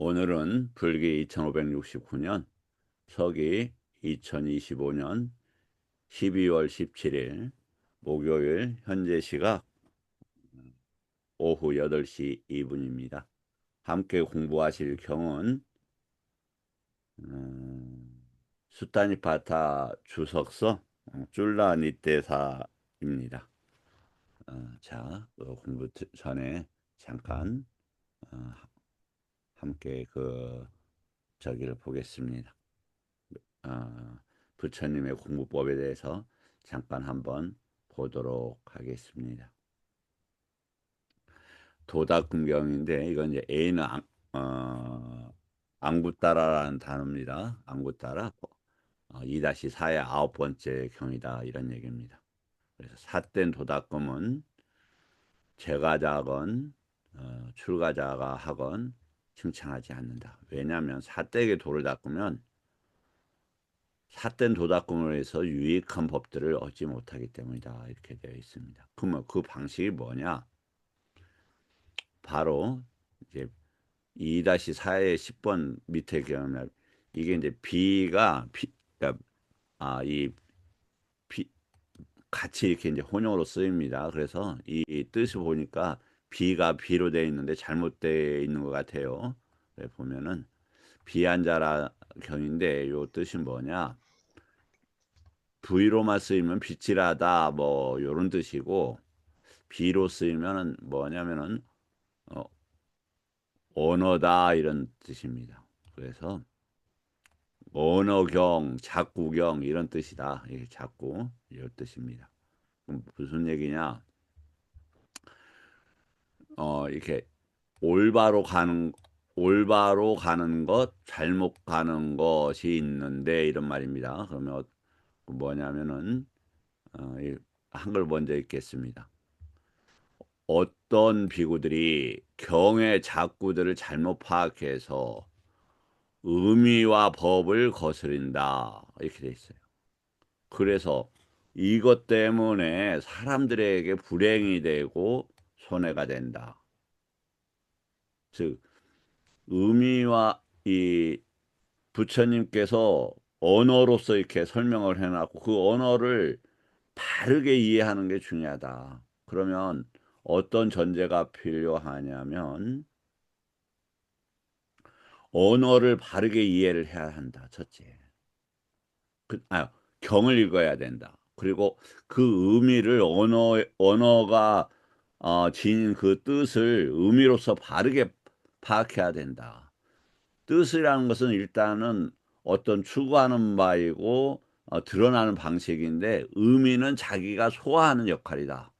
오늘은 불기 2569년, 서기 2025년 12월 17일 목요일 현재 시각 오후 8시 2분입니다. 함께 공부하실 경은 수타니파타 주석서 쫄라니테사입니다. 자, 공부 전에 잠깐 어, 함께 저기를 보겠습니다. 어, 부처님의 공부법에 대해서 잠깐 한번 보도록 하겠습니다. 도다금경인데 이건 이제 A는 앙구따라라는 단어입니다. 앙구따라 2-4의 9번째 경이다 이런 얘기입니다. 그래서 삿된 도다금은 제가자건 출가자가 하건 칭찬하지 않는다. 왜냐하면 삿되게 도를 닦으면 삿된 도닦음으로 해서 유익한 법들을 얻지 못하기 때문이다. 이렇게 되어 있습니다. 그러면 그 방식이 뭐냐? 바로 이제 2-4의 10번 밑에 경우는 이게 이제 그러니까 이 비, 같이 이렇게 이제 혼용으로 쓰입니다. 그래서 이 뜻을 보니까 비가 비로 되어 있는데 잘못되어 있는 것 같아요. 보면은 비한자라 경인데 요 뜻이 뭐냐? V로만 쓰이면 빗질하다 뭐 요런 뜻이고 B로 쓰이면 뭐냐면은 어, 언어다 이런 뜻입니다. 그래서 언어경, 작구경 이런 뜻이다. 이게 작구 이런 뜻입니다. 그럼 무슨 얘기냐? 이렇게 올바로 가는 올바로 가는 것, 잘못 가는 것이 있는데 이런 말입니다. 그러면 뭐냐면은 한글 먼저 읽겠습니다. 어떤 비구들이 경의 작구들을 잘못 파악해서 의미와 법을 거스린다. 이렇게 돼 있어요. 그래서 이것 때문에 사람들에게 불행이 되고 손해가 된다. 즉, 의미와 이 부처님께서 언어로서 이렇게 설명을 해놨고 그 언어를 바르게 이해하는 게 중요하다. 그러면 어떤 전제가 필요하냐면 언어를 바르게 이해를 해야 한다. 첫째. 그, 아, 경을 읽어야 된다. 그리고 그 의미를 언어가 지닌 그 뜻을 의미로서 바르게 파악해야 된다. 뜻이라는 것은 일단은 어떤 추구하는 바이고 드러나는 방식인데 의미는 자기가 소화하는 역할이다.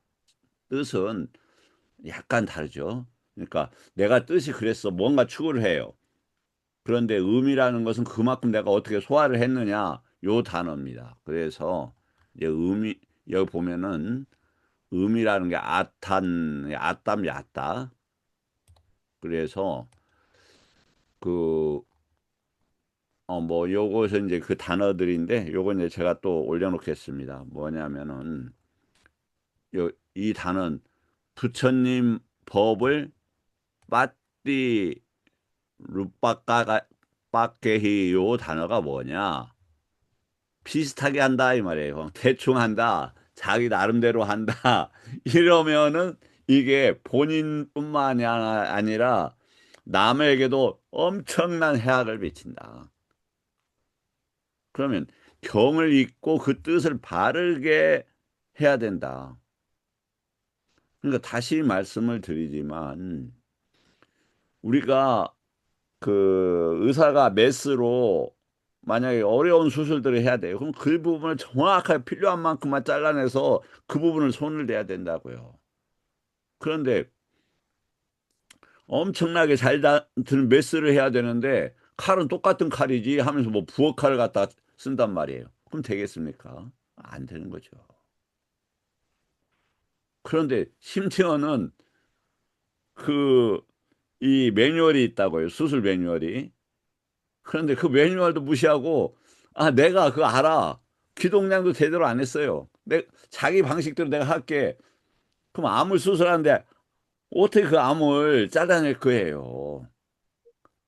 뜻은 약간 다르죠. 그러니까 내가 뜻이 그랬어. 뭔가 추구를 해요. 그런데 의미라는 것은 그만큼 내가 어떻게 소화를 했느냐 요 단어입니다. 그래서 이제 여기 보면은 의미라는 게 아담 야다. 그래서 그 뭐 요것은 이제 그 단어들인데 요건 이제 제가 또 올려놓겠습니다. 뭐냐면은 이 단어는 부처님 법을 빠띠 루빠까가 빠케히 요 단어가 뭐냐? 비슷하게 한다 이 말이에요. 대충 한다. 자기 나름대로 한다. 이러면은 이게 본인뿐만이 아니라 남에게도 엄청난 해악을 미친다. 그러면 경을 읽고 그 뜻을 바르게 해야 된다. 그러니까 다시 말씀을 드리지만 우리가 그 의사가 메스로 만약에 어려운 수술들을 해야 돼요. 그럼 그 부분을 정확하게 필요한 만큼만 잘라내서 그 부분을 손을 대야 된다고요. 그런데 엄청나게 드는 메스를 해야 되는데 칼은 똑같은 칼이지 하면서 뭐 부엌칼을 갖다 쓴단 말이에요. 그럼 되겠습니까? 안 되는 거죠. 그런데 심지어는 그 이 매뉴얼이 있다고요. 수술 매뉴얼이. 그런데 그 매뉴얼도 무시하고 내가 그거 알아. 기동량도 제대로 안 했어요. 자기 방식대로 내가 할게. 그럼 암을 수술하는데 어떻게 그 암을 잘라낼 거예요.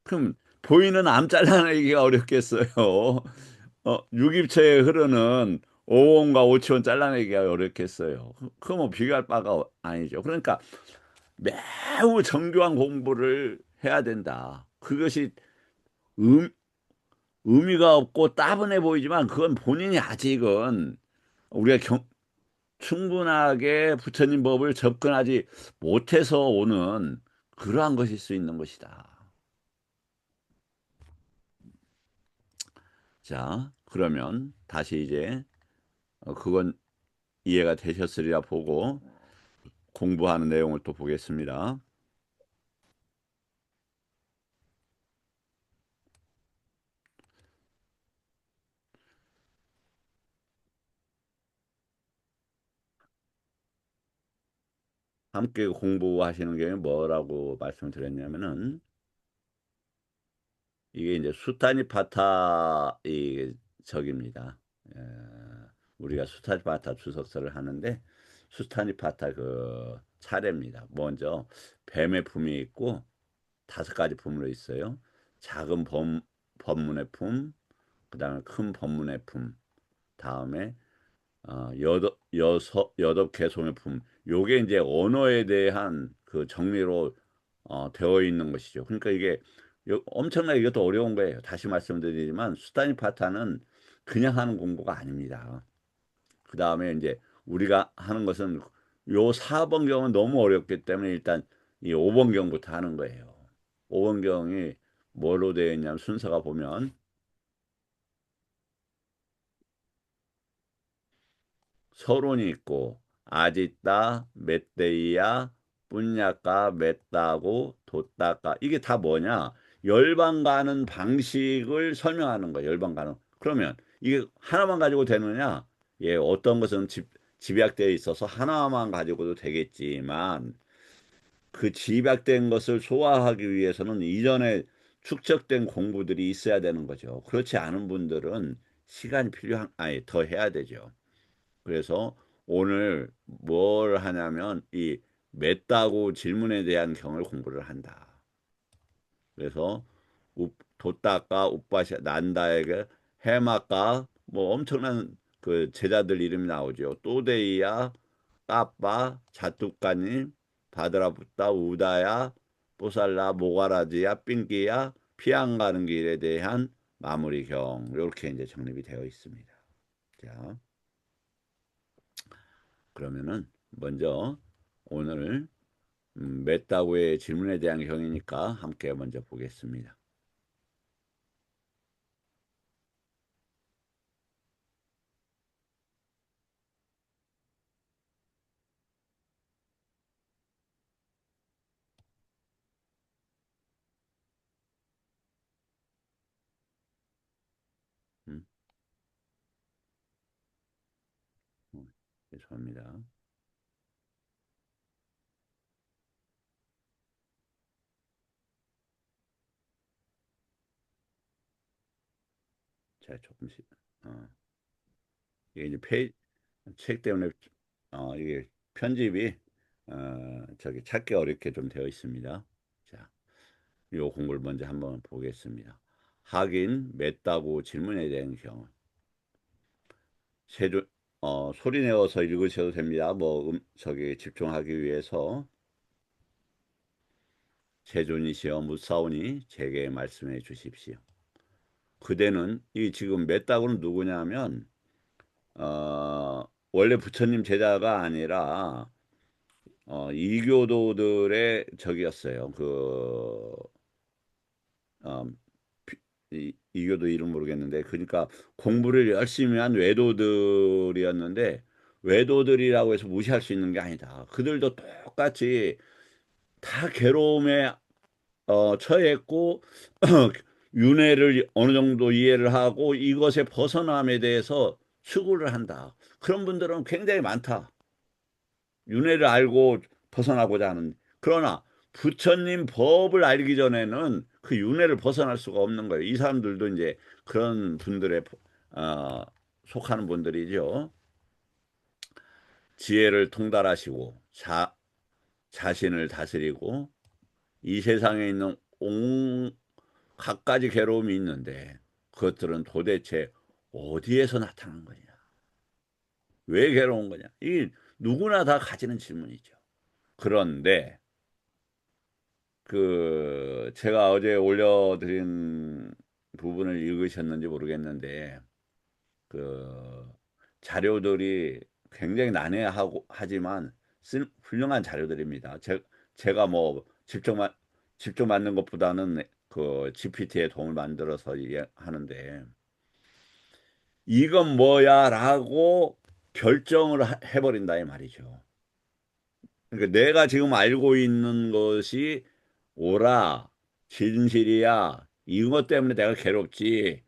그럼 보이는 암 잘라내기가 어렵겠어요. 유기체에 흐르는 오온과 오치온 잘라내기가 어렵겠어요. 그거 뭐 비교할 바가 아니죠. 그러니까 매우 정교한 공부를 해야 된다. 그것이 의, 의미가 없고 따분해 보이지만 그건 본인이 아직은 우리가 충분하게 부처님 법을 접근하지 못해서 오는 그러한 것일 수 있는 것이다. 자, 그러면 다시 이제 그건 이해가 되셨으리라 보고 공부하는 내용을 또 보겠습니다. 함께 공부하시는 게 뭐라고 말씀드렸냐면은 이게 이제 수타니파타 이 적입니다. 에, 우리가 수타니파타 주석서를 하는데 수타니파타 그 차례입니다. 먼저 뱀의 품이 있고 다섯 가지 품으로 있어요. 작은 법문의 품, 그다음에 큰 법문의 품, 다음에 여덟 개소의 품. 요게 이제 언어에 대한 그 정리로 되어 있는 것이죠. 그러니까 이게 엄청나게 이것도 어려운 거예요. 다시 말씀드리지만 수타니 파타는 그냥 하는 공부가 아닙니다. 그 다음에 이제 우리가 하는 것은 요 4번경은 너무 어렵기 때문에 일단 이 5번경부터 하는 거예요. 5번경이 뭐로 되어 있냐면 순서가 보면 서론이 있고 아지따, 멧데이야, 뿌냐까, 멧다고, 돛다까 이게 다 뭐냐? 열반 가는 방식을 설명하는 거예요. 열반 가는. 그러면 이게 하나만 가지고 되느냐? 예, 어떤 것은 집약되어 있어서 하나만 가지고도 되겠지만 그 집약된 것을 소화하기 위해서는 이전에 축적된 공부들이 있어야 되는 거죠. 그렇지 않은 분들은 시간이 아니, 더 해야 되죠. 그래서 오늘 뭘 하냐면 이 맺다고 질문에 대한 경을 공부를 한다. 그래서 도따까 우빠시 난다에게 해마까 뭐 엄청난 그 제자들 이름이 나오죠. 또데이야, 까빠, 자뚜까님, 바드라붓다, 우다야, 뽀살라, 모가라지야, 삥기야, 피안 가는 길에 대한 마무리경 이렇게 이제 정립이 되어 있습니다. 자. 그러면은 먼저 오늘 메타고의 질문에 대한 경이니까 함께 먼저 보겠습니다. 음, 죄송합니다. 자, 조금씩 이게 이제 책 때문에 이게 편집이 저기 찾기 어렵게 좀 되어 있습니다. 자, 이 공부를 먼저 한번 보겠습니다. 하긴 맺다고 질문에 대한 경우 세조 소리 내어서 읽으셔도 됩니다. 뭐 저기 집중하기 위해서 세존이시여 묻사오니 제게 말씀해 주십시오. 그대는 이 지금 맷다고는 누구냐면 원래 부처님 제자가 아니라 이교도들의 적이었어요. 어, 이교도 이름 모르겠는데 그러니까 공부를 열심히 한 외도들이었는데 외도들이라고 해서 무시할 수 있는 게 아니다. 그들도 똑같이 다 괴로움에 처했고 윤회를 어느 정도 이해를 하고 이것에 벗어남에 대해서 추구를 한다. 그런 분들은 굉장히 많다. 윤회를 알고 벗어나고자 하는. 그러나 부처님 법을 알기 전에는 그 윤회를 벗어날 수가 없는 거예요. 이 사람들도 이제 그런 분들의 어, 속하는 분들이죠. 지혜를 통달하시고 자신을 다스리고 이 세상에 있는 갖가지 괴로움이 있는데 그것들은 도대체 어디에서 나타난 거냐? 왜 괴로운 거냐? 이 누구나 다 가지는 질문이죠. 그런데 그 제가 어제 올려드린 부분을 읽으셨는지 모르겠는데 그 자료들이 굉장히 난해하고 하지만 훌륭한 자료들입니다. 제가 뭐 직접 만든 것보다는 그 GPT의 도움을 만들어서 하는데 이건 뭐야라고 결정을 해버린다 이 말이죠. 그러니까 내가 지금 알고 있는 것이 옳아, 진실이야, 이것 때문에 내가 괴롭지.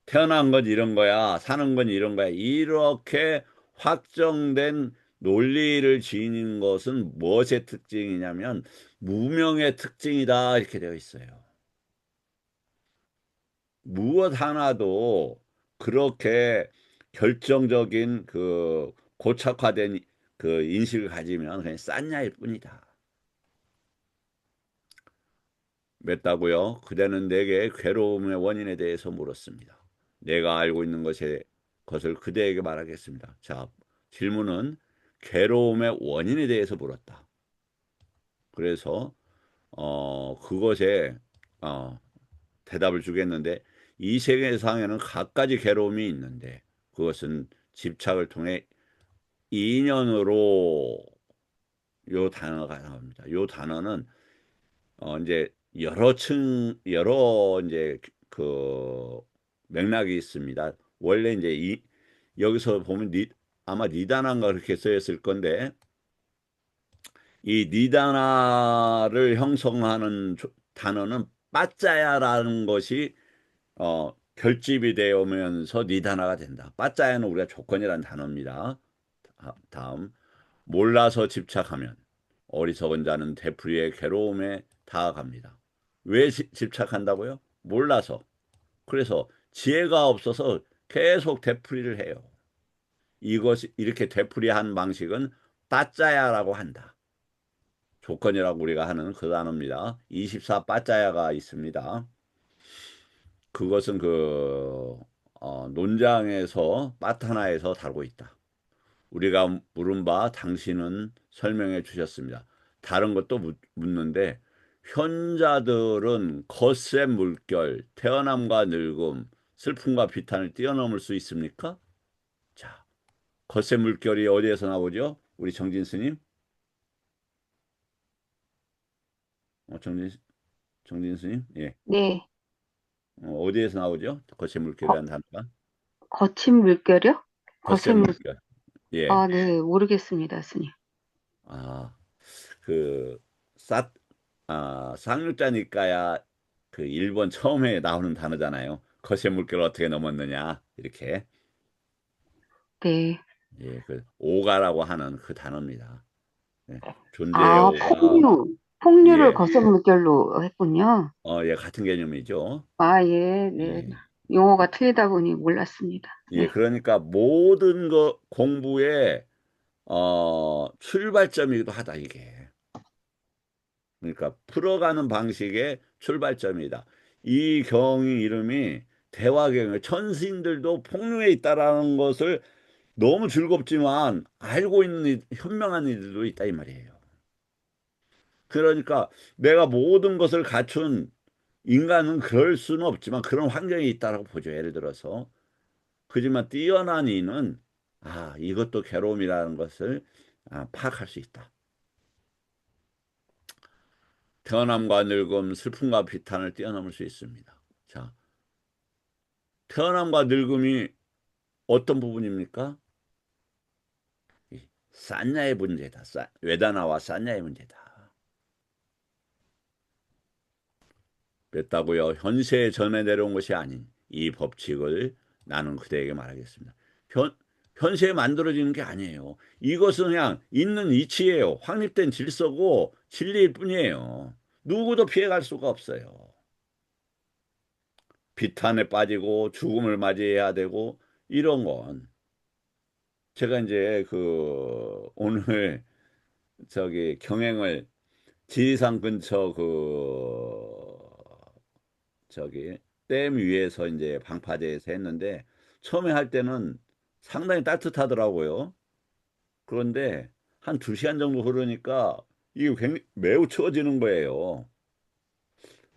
태어난 건 이런 거야, 사는 건 이런 거야. 이렇게 확정된 논리를 지닌 것은 무엇의 특징이냐면 무명의 특징이다 이렇게 되어 있어요. 무엇 하나도 그렇게 결정적인 그 고착화된 그 인식을 가지면 그냥 싼냐일 뿐이다. 맺다고요? 그대는 내게 괴로움의 원인에 대해서 물었습니다. 내가 알고 있는 것을 그대에게 말하겠습니다. 자, 질문은 괴로움의 원인에 대해서 물었다. 그래서 그것에 어, 대답을 주겠는데 이 세계상에는 갖가지 괴로움이 있는데 그것은 집착을 통해 인연으로 요 단어가 나옵니다. 요 단어는 이제 여러 이제 그 맥락이 있습니다. 원래 이제 여기서 보면 아마 니다나가 그렇게 쓰였을 건데 이 니다나를 형성하는 단어는 빠짜야라는 것이 결집이 되면서 니다나가 된다. 빠짜야는 우리가 조건이라는 단어입니다. 다음 몰라서 집착하면 어리석은 자는 되풀이의 괴로움에 다가갑니다. 왜 집착한다고요? 몰라서. 그래서 지혜가 없어서 계속 되풀이를 해요. 이것이 이렇게 되풀이한 방식은 빠짜야라고 한다. 조건이라고 우리가 하는 그 단어입니다. 24 빠짜야가 있습니다. 그것은 그 논장에서 빠타나에서 다루고 있다. 우리가 물은 바 당신은 설명해 주셨습니다. 다른 것도 묻는데 현자들은 겉의 물결, 태어남과 늙음, 슬픔과 비탄을 뛰어넘을 수 있습니까? 자, 겉의 물결이 어디에서 나오죠? 우리 정진 스님? 정진 스님? 예. 네. 어디에서 나오죠? 겉의 거, 물결이라는 단어가? 거친 물결이요? 겉의 거센 물, 물결. 예. 아, 네, 모르겠습니다, 스님. 아, 그 사, 쌍육자니까야 그 일본 처음에 나오는 단어잖아요. 거센 물결을 어떻게 넘었느냐 이렇게 네. 예, 그 오가라고 하는 그 단어입니다. 예, 존재의 아, 오가 폭류를 예, 거센 물결로 했군요. 예 같은 개념이죠. 아, 예, 네. 예, 용어가 틀리다 보니 몰랐습니다. 예, 네. 그러니까 모든 거 공부의 출발점이기도 하다 이게. 그러니까 풀어가는 방식의 출발점이다. 이 경이 이름이 대화경이에요. 천신들도 폭류에 있다라는 것을 너무 즐겁지만 알고 있는 현명한 이들도 있다 이 말이에요. 그러니까 내가 모든 것을 갖춘 인간은 그럴 수는 없지만 그런 환경이 있다라고 보죠. 예를 들어서 그지만 뛰어난 이는 이것도 괴로움이라는 것을 파악할 수 있다. 태어남과 늙음, 슬픔과 비탄을 뛰어넘을 수 있습니다. 자, 태어남과 늙음이 어떤 부분입니까? 산냐의 문제다. 외다나와 산냐의 문제다. 뺐다고요. 현세에 전해 내려온 것이 아닌 이 법칙을 나는 그대에게 말하겠습니다. 현세에 만들어지는 게 아니에요. 이것은 그냥 있는 이치예요. 확립된 질서고 진리일 뿐이에요. 누구도 피해갈 수가 없어요. 비탄에 빠지고 죽음을 맞이해야 되고 이런 건 제가 이제 그 오늘 저기 경행을 지리산 근처 그 저기 댐 위에서 이제 방파제에서 했는데 처음에 할 때는 상당히 따뜻하더라고요. 그런데 한 2시간 정도 흐르니까 이게 매우 추워지는 거예요.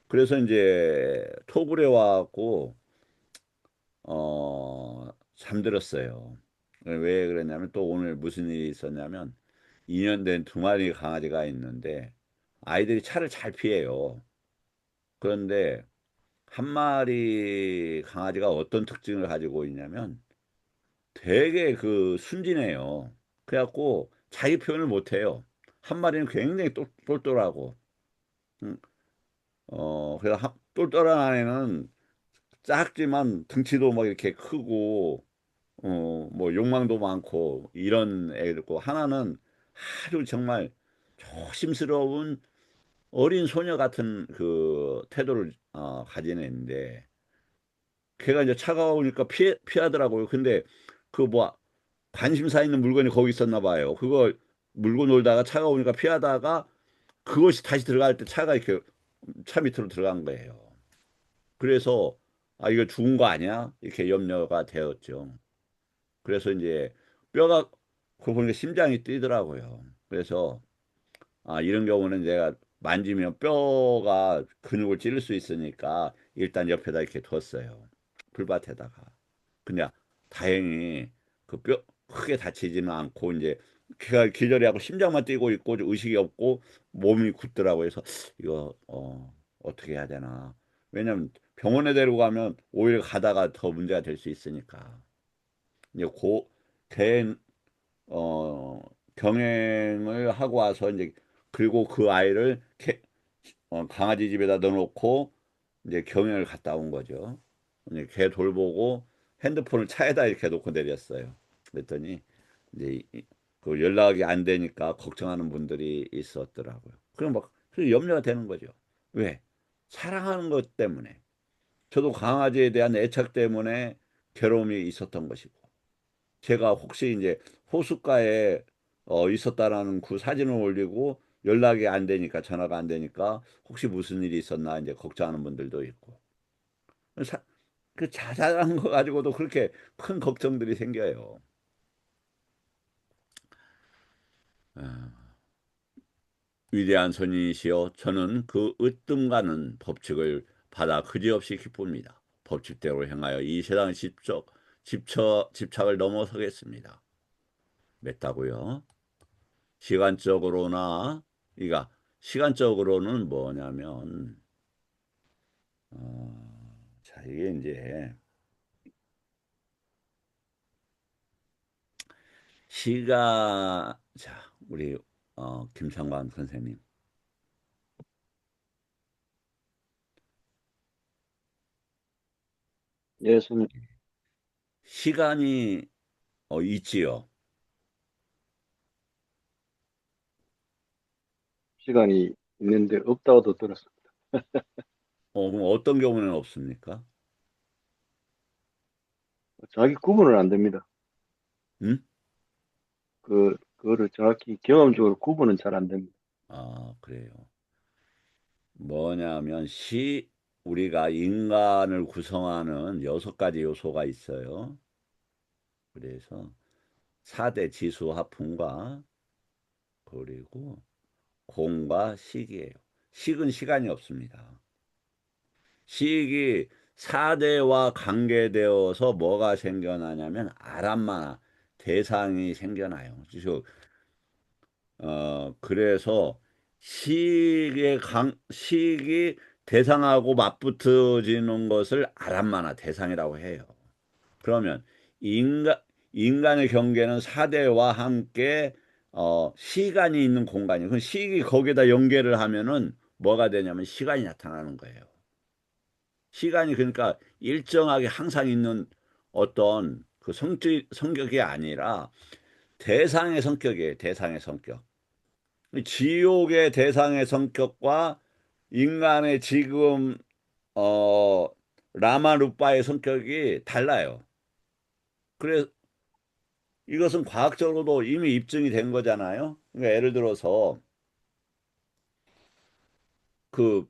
그래서 이제 토굴에 와갖고 잠들었어요. 왜 그랬냐면 또 오늘 무슨 일이 있었냐면 2년 된 2마리 강아지가 있는데 아이들이 차를 잘 피해요. 그런데 한 마리 강아지가 어떤 특징을 가지고 있냐면 되게 그 순진해요. 그래갖고 자기 표현을 못 해요. 한 마리는 굉장히 똘똘하고, 음, 그래서 똘똘한 아이는 작지만 등치도 막 이렇게 크고, 뭐 욕망도 많고 이런 애고 하나는 아주 정말 조심스러운 어린 소녀 같은 그 태도를 가진 애인데 걔가 이제 차가우니까 피하더라고요. 근데 그 뭐 관심사 있는 물건이 거기 있었나 봐요. 그거 물고 놀다가 차가우니까 피하다가 그것이 다시 들어갈 때 차가 이렇게 차 밑으로 들어간 거예요. 그래서 아 이거 죽은 거 아니야? 이렇게 염려가 되었죠. 그래서 이제 뼈가 그거 보니까 심장이 뛰더라고요. 그래서 아 이런 경우는 내가 만지면 뼈가 근육을 찌를 수 있으니까 일단 옆에다 이렇게 뒀어요. 풀밭에다가. 근데 다행히 그 뼈 크게 다치지는 않고 이제 걔가 기절해하고 심장만 뛰고 있고 의식이 없고 몸이 굳더라고요. 그래서 이거 어떻게 해야 되나. 왜냐면 병원에 데리고 가면 오히려 가다가 더 문제가 될 수 있으니까. 이제 된 경행을 하고 와서 이제 그리고 그 아이를 강아지 집에다 넣어놓고 이제 경영을 갔다 온 거죠. 이제 걔 돌보고 핸드폰을 차에다 이렇게 놓고 내렸어요. 그랬더니 이제 그 연락이 안 되니까 걱정하는 분들이 있었더라고요. 그럼 막 그 염려가 되는 거죠. 왜? 사랑하는 것 때문에. 저도 강아지에 대한 애착 때문에 괴로움이 있었던 것이고. 제가 혹시 이제 호숫가에 있었다라는 그 사진을 올리고 연락이 안 되니까 전화가 안 되니까 혹시 무슨 일이 있었나 이제 걱정하는 분들도 있고 사, 그 자잘한 거 가지고도 그렇게 큰 걱정들이 생겨요. 아, 위대한 선인이시여 저는 그 으뜸가는 법칙을 받아 그지없이 기쁩니다. 법칙대로 행하여 이 세상 집착을 넘어서겠습니다. 맺다고요. 시간적으로나 그러니까 시간적으로는 뭐냐면 자 이게 이제 자 우리 김상관 선생님 예, 손님, 시간이 있지요. 시간이 있는데 없다고도 들었습니다. 그럼 어떤 경우는 없습니까? 정확히 구분은 안 됩니다. 음? 그거를 정확히 경험적으로 구분은 잘 안 됩니다. 아 그래요. 뭐냐면 우리가 인간을 구성하는 6가지 요소가 있어요. 그래서 4대 지수화풍과 그리고 공과 식이에요. 식은 시간이 없습니다. 식이 4대와 관계되어서 뭐가 생겨나냐면 아람마 대상이 생겨나요. 그래서 식이 대상하고 맞붙어지는 것을 아람마나 대상이라고 해요. 그러면 인간의 경계는 4대와 함께 시간이 있는 공간이에요. 그 식이 거기다 연계를 하면은 뭐가 되냐면 시간이 나타나는 거예요. 시간이 그러니까 일정하게 항상 있는 어떤 그 성격이 아니라 대상의 성격이에요. 대상의 성격. 지옥의 대상의 성격과 인간의 지금 어 라마루빠의 성격이 달라요. 그래서 이것은 과학적으로도 이미 입증이 된 거잖아요. 그러니까 예를 들어서 그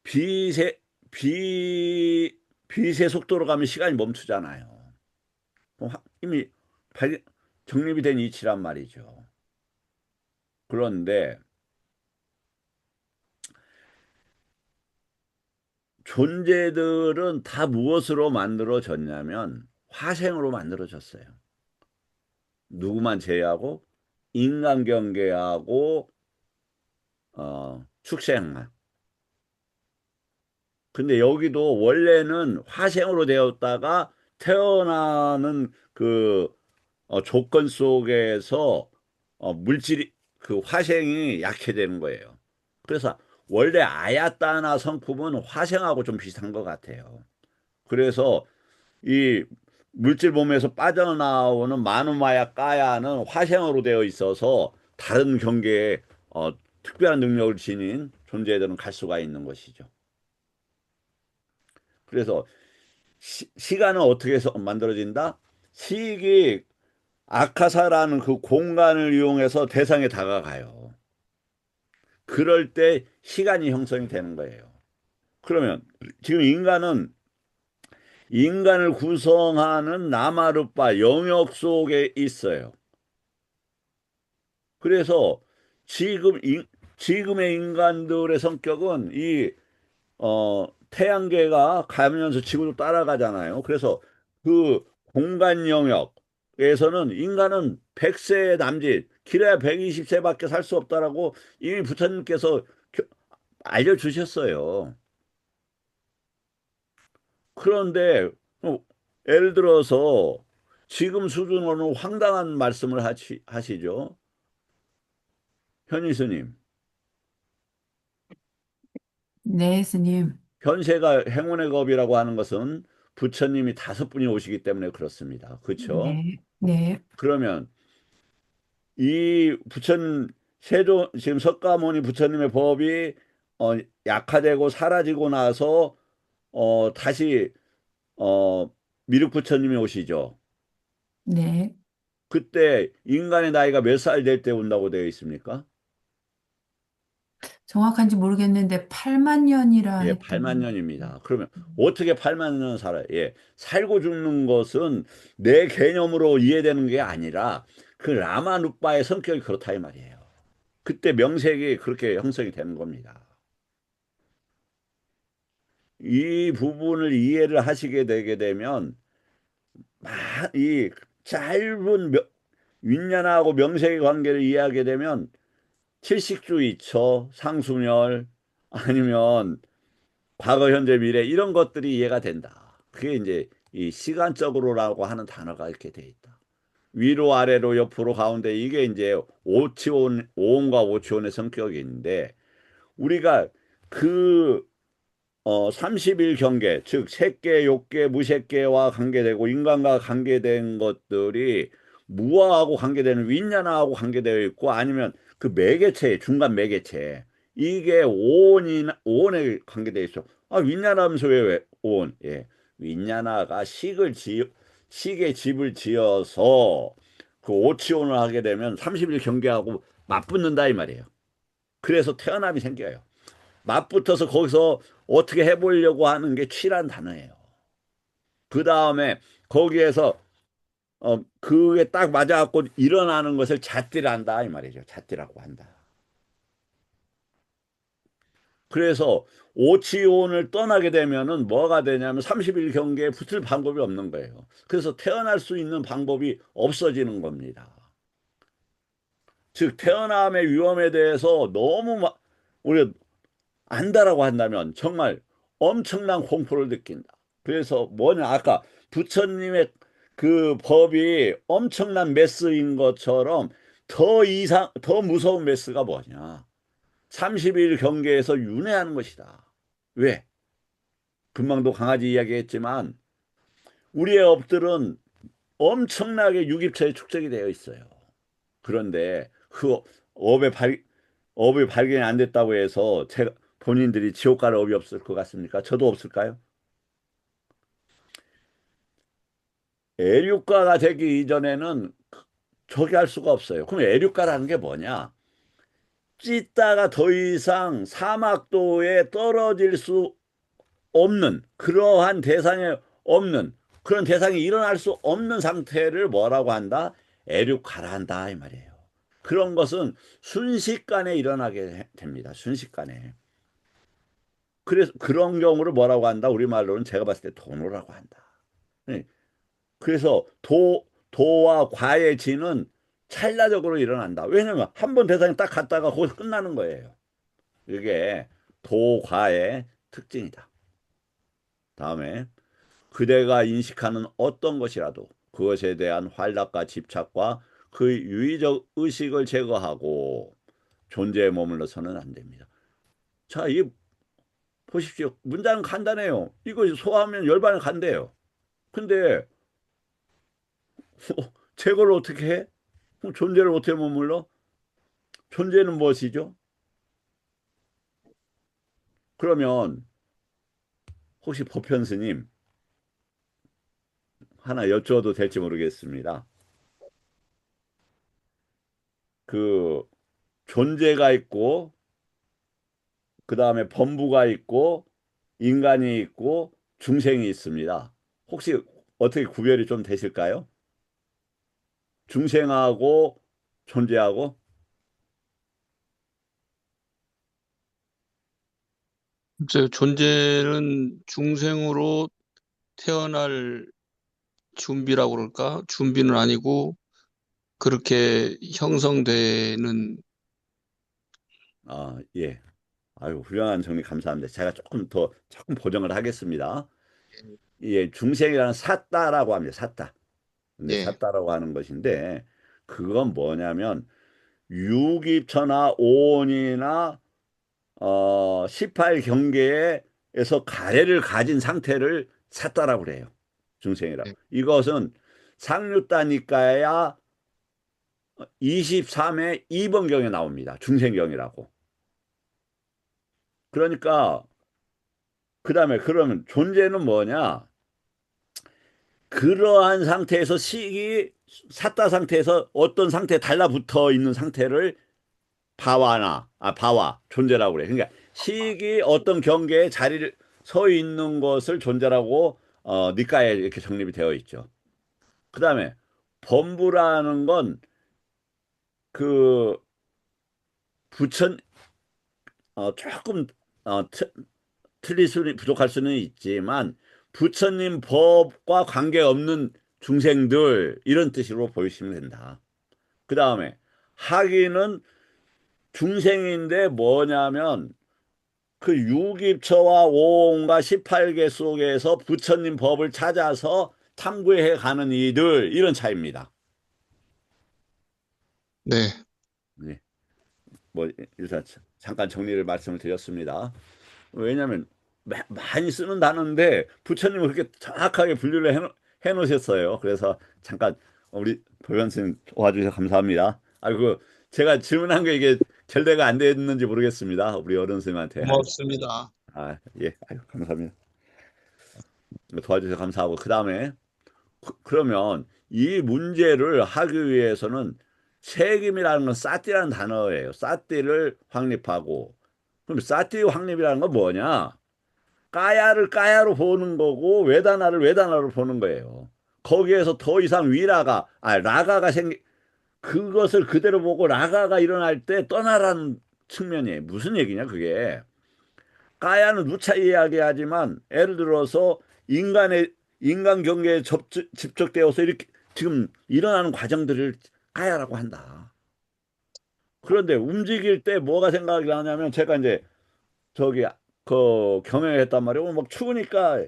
빛의 빛 빛의 속도로 가면 시간이 멈추잖아요. 이미 정립이 된 이치란 말이죠. 그런데 존재들은 다 무엇으로 만들어졌냐면 화생으로 만들어졌어요. 누구만 제외하고 인간 경계하고 축생만. 근데 여기도 원래는 화생으로 되었다가 태어나는 그 조건 속에서 물질이 그 화생이 약해지는 거예요. 그래서 원래 아야따나 성품은 화생하고 좀 비슷한 것 같아요. 그래서 이 물질 몸에서 빠져나오는 마누마야 까야는 화생으로 되어 있어서 다른 경계에 특별한 능력을 지닌 존재들은 갈 수가 있는 것이죠. 그래서 시간은 어떻게 해서 만들어진다? 시익이 아카사라는 그 공간을 이용해서 대상에 다가가요. 그럴 때 시간이 형성이 되는 거예요. 그러면 지금 인간을 구성하는 나마루파 영역 속에 있어요. 그래서 지금의 인간들의 성격은 태양계가 가면서 지구도 따라가잖아요. 그래서 그 공간 영역에서는 인간은 100세 남짓, 길어야 120세밖에 살 수 없다라고 이미 부처님께서 알려주셨어요. 그런데 예를 들어서 지금 수준으로는 황당한 말씀을 하시죠. 현희 스님. 네, 스님. 현세가 행운의 겁이라고 하는 것은 부처님이 5분이 오시기 때문에 그렇습니다. 그렇죠? 네, 네, 그러면 이 지금 석가모니 부처님의 법이 약화되고 사라지고 나서 다시 미륵 부처님이 오시죠. 네. 그때 인간의 나이가 몇 살 될 때 온다고 되어 있습니까? 정확한지 모르겠는데 8만 년이라 예, 했던 8만 것 년입니다. 그러면 같아요. 어떻게 8만 년 살아요? 예, 살고 죽는 것은 내 개념으로 이해되는 게 아니라 그 라마누빠의 성격이 그렇다 이 말이에요. 그때 명색이 그렇게 형성이 되는 겁니다. 이 부분을 이해를 하시게 되게 되면 이 짧은 윈냐나하고 명색의 관계를 이해하게 되면 칠식주이처, 상수멸 아니면 과거, 현재, 미래 이런 것들이 이해가 된다. 그게 이제 이 시간적으로라고 하는 단어가 이렇게 돼 있다. 위로 아래로 옆으로 가운데 이게 이제 오온과 오치온의 성격인데 우리가 그 30일 경계, 즉 색계, 욕계, 무색계와 관계되고 인간과 관계된 것들이 무아하고 관계되는 윈냐나하고 관계되어 있고 아니면 그 매개체, 중간 매개체 이게 오온에 관계되어 있어. 아, 윈냐나면서 왜 오온? 예, 윈냐나가 식의 집을 지어서 그 오치온을 하게 되면 30일 경계하고 맞붙는다 이 말이에요. 그래서 태어남이 생겨요. 맞붙어서 거기서 어떻게 해보려고 하는 게 취란 단어예요. 그 다음에 거기에서 그게 딱 맞아갖고 일어나는 것을 잣띠란다 이 말이죠. 잣띠라고 한다. 그래서 오치온을 떠나게 되면은 뭐가 되냐면 30일 경계에 붙을 방법이 없는 거예요. 그래서 태어날 수 있는 방법이 없어지는 겁니다. 즉 태어남의 위험에 대해서 너무 우리가 안다라고 한다면 정말 엄청난 공포를 느낀다. 그래서 뭐냐 아까 부처님의 그 법이 엄청난 메스인 것처럼 더 무서운 메스가 뭐냐? 30일 경계에서 윤회하는 것이다. 왜? 금방도 강아지 이야기했지만 우리의 업들은 엄청나게 유기체에 축적이 되어 있어요. 그런데 그 업의 업이 발견이 안 됐다고 해서 제가 본인들이 지옥 갈 업이 없을 것 같습니까? 저도 없을까요? 애류가가 되기 이전에는 저기 할 수가 없어요. 그럼 애류가라는 게 뭐냐? 찢다가 더 이상 사막도에 떨어질 수 없는 그러한 대상에 없는 그런 대상이 일어날 수 없는 상태를 뭐라고 한다? 에륙가라한다 이 말이에요. 그런 것은 순식간에 일어나게 됩니다. 순식간에. 그래서 그런 경우를 뭐라고 한다? 우리말로는 제가 봤을 때 도노라고 한다. 네. 그래서 도와 과의 진은 찰나적으로 일어난다. 왜냐면 한 번 대상이 딱 갔다가 거기서 끝나는 거예요. 이게 도과의 특징이다. 다음에 그대가 인식하는 어떤 것이라도 그것에 대한 활락과 집착과 그 유의적 의식을 제거하고 존재에 머물러서는 안 됩니다. 자, 이 보십시오. 문장은 간단해요. 이거 소화하면 열반에 간대요. 근데 제거를 어떻게 해? 존재를 어떻게 머물러? 존재는 무엇이죠? 그러면 혹시 보편 스님 하나 여쭈어도 될지 모르겠습니다. 그 존재가 있고 그 다음에 범부가 있고 인간이 있고 중생이 있습니다. 혹시 어떻게 구별이 좀 되실까요? 중생하고 존재하고 글쎄요, 존재는 중생으로 태어날 준비라고 그럴까? 준비는 아니고 그렇게 형성되는. 예. 아유, 훌륭한 정리 감사합니다. 제가 조금 보정을 하겠습니다. 예, 중생이라는 사따라고 합니다. 사따. 근데 예, 사따라고 하는 것인데 그건 뭐냐면 유기천하 오온이나 18경계에서 가래를 가진 상태를 샀다라고 그래요. 중생이라고. 예, 이것은 상류다니까야 23회 2번경에 나옵니다. 중생경이라고. 그러니까 그 다음에 그러면 존재는 뭐냐? 그러한 상태에서 식이 샀다 상태에서 어떤 상태에 달라붙어 있는 상태를 바와 존재라고 그래. 그러니까 식이 어떤 경계에 자리를 서 있는 것을 존재라고 니까에 이렇게 정립이 되어 있죠. 그다음에 범부라는 건 그 부처 조금 틀릴 수는 부족할 수는 있지만 부처님 법과 관계없는 중생들 이런 뜻으로 보시면 된다. 그다음에 하기는 중생인데 뭐냐면 그 유깁처와 오온과 18계 속에서 부처님 법을 찾아서 탐구해 가는 이들 이런 차이입니다. 네, 네. 뭐 일단 잠깐 정리를 말씀을 드렸습니다. 왜냐하면 많이 쓰는 단어인데 부처님은 그렇게 정확하게 분류를 해 놓으셨어요. 그래서 잠깐 우리 도현 선생님 도와주셔서 감사합니다. 아이고 제가 질문한 게 이게 결대가 안 됐는지 모르겠습니다. 우리 어른 선생님한테. 고맙습니다. 예, 아이고 감사합니다. 도와주셔서 감사하고 그다음에 그러면 이 문제를 하기 위해서는 책임이라는 건 사띠라는 단어예요. 사띠를 확립하고 그럼 사띠 확립이라는 건 뭐냐? 까야를 까야로 보는 거고 외다나를 외다나로 보는 거예요. 거기에서 더 이상 라가가 그것을 그대로 보고 라가가 일어날 때 떠나라는 측면이에요. 무슨 얘기냐 그게. 까야는 누차 이야기하지만 예를 들어서 인간 경계에 집적되어서 이렇게 지금 일어나는 과정들을 까야라고 한다. 그런데 움직일 때 뭐가 생각이 나냐면 제가 이제 저기 그 경영을 했단 말이에요. 오늘 막 추우니까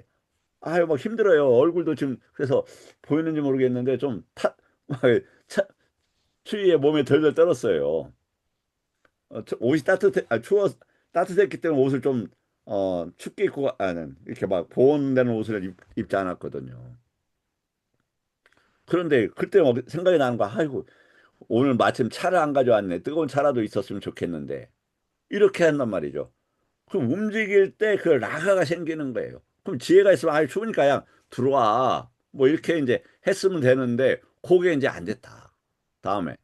아유 막 힘들어요. 얼굴도 지금 그래서 보이는지 모르겠는데 막 추위에 몸에 덜덜 떨었어요. 옷이 추워 따뜻했기 때문에 옷을 좀 춥게 이렇게 막 보온되는 옷을 입지 않았거든요. 그런데 그때 막 생각이 나는 거야. 아이고 오늘 마침 차를 안 가져왔네. 뜨거운 차라도 있었으면 좋겠는데 이렇게 한단 말이죠. 그럼 움직일 때 그 라가가 생기는 거예요. 그럼 지혜가 있으면 아 추우니까 그냥 들어와. 뭐 이렇게 이제 했으면 되는데 그게 이제 안 됐다. 다음에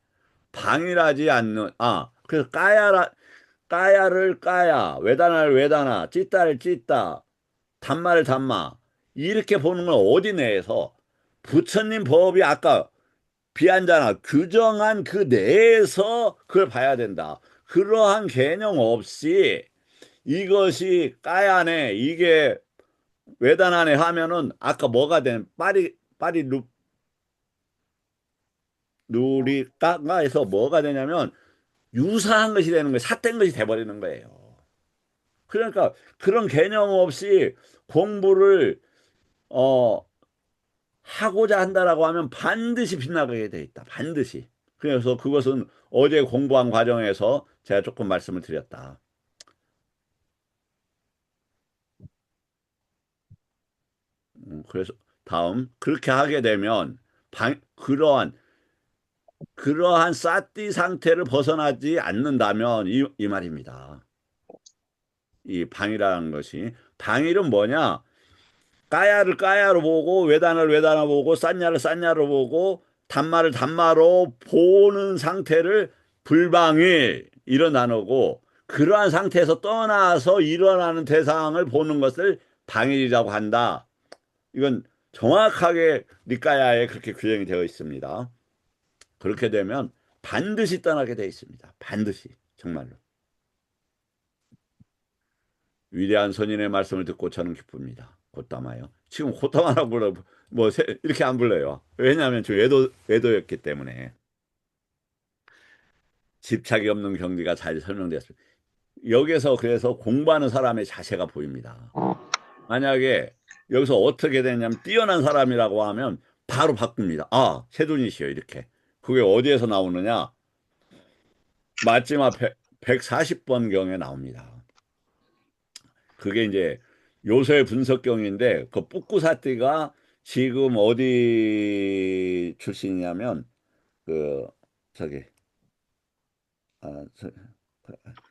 방일하지 않는 그래서 까야를 까야, 외다나를 외다나, 찢다를 찢다, 단마를 단마. 이렇게 보는 건 어디 내에서 부처님 법이 아까 비한자나 규정한 그 내에서 그걸 봐야 된다. 그러한 개념 없이 이것이 까야네, 이게 외단하네 하면은 아까 뭐가 된 빠리 누리까가에서 뭐가 되냐면 유사한 것이 되는 거예요. 삿된 것이 돼버리는 거예요. 그러니까 그런 개념 없이 공부를 어 하고자 한다라고 하면 반드시 빗나가게 돼 있다. 반드시. 그래서 그것은 어제 공부한 과정에서 제가 조금 말씀을 드렸다. 그래서 다음 그렇게 하게 되면 그러한 싸띠 상태를 벗어나지 않는다면 이 말입니다. 이 방이라는 것이 방일은 뭐냐? 까야를 까야로 보고 외단을 외단으로 보고 싼냐를 싼냐로 보고 단마를 단마로 보는 상태를 불방일 이런 단어고 그러한 상태에서 떠나서 일어나는 대상을 보는 것을 방일이라고 한다. 이건 정확하게 니까야에 그렇게 규정이 되어 있습니다. 그렇게 되면 반드시 떠나게 되어 있습니다. 반드시 정말로. 위대한 선인의 말씀을 듣고 저는 기쁩니다. 곧담아요. 지금 곧담아라고 불러 뭐 이렇게 안 불러요. 왜냐하면 저 외도였기 때문에 집착이 없는 경지가 잘 설명되었습니다. 여기서 그래서 공부하는 사람의 자세가 보입니다. 만약에 여기서 어떻게 되냐면 뛰어난 사람이라고 하면 바로 바꿉니다. 아, 세존이시여 이렇게. 그게 어디에서 나오느냐? 마지막 140번 경에 나옵니다. 그게 이제 요소의 분석경인데 그 뿌꾸사띠가 지금 어디 출신이냐면 그 저기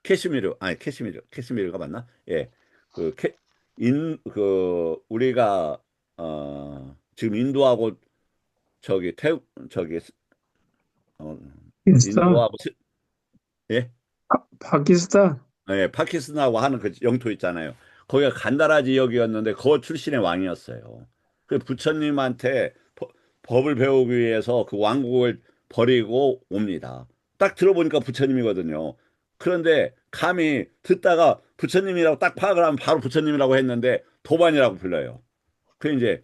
캐시미르 아니 캐시미르가 맞나? 예. 우리가 지금 인도하고 저기 저기 파키스탄, 인도하고 예? 파키스탄. 예, 파키스탄하고 하는 그 영토 있잖아요. 거기가 간다라 지역이었는데 그 출신의 왕이었어요. 그 부처님한테 법을 배우기 위해서 그 왕국을 버리고 옵니다. 딱 들어보니까 부처님이거든요. 그런데 감히 듣다가 부처님이라고 딱 파악을 하면 바로 부처님이라고 했는데 도반이라고 불러요. 그 이제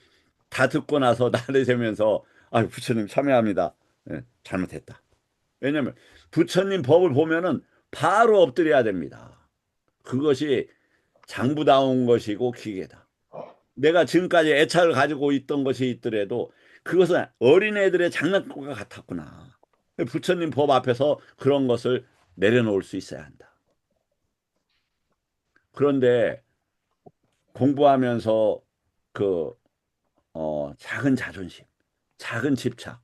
다 듣고 나서 나를 세면서 아, 부처님 참여합니다. 예, 잘못했다. 왜냐면 부처님 법을 보면은 바로 엎드려야 됩니다. 그것이 장부다운 것이고 기계다. 내가 지금까지 애착을 가지고 있던 것이 있더라도 그것은 어린애들의 장난감과 같았구나. 부처님 법 앞에서 그런 것을 내려놓을 수 있어야 한다. 그런데 공부하면서 그 작은 자존심, 작은 집착,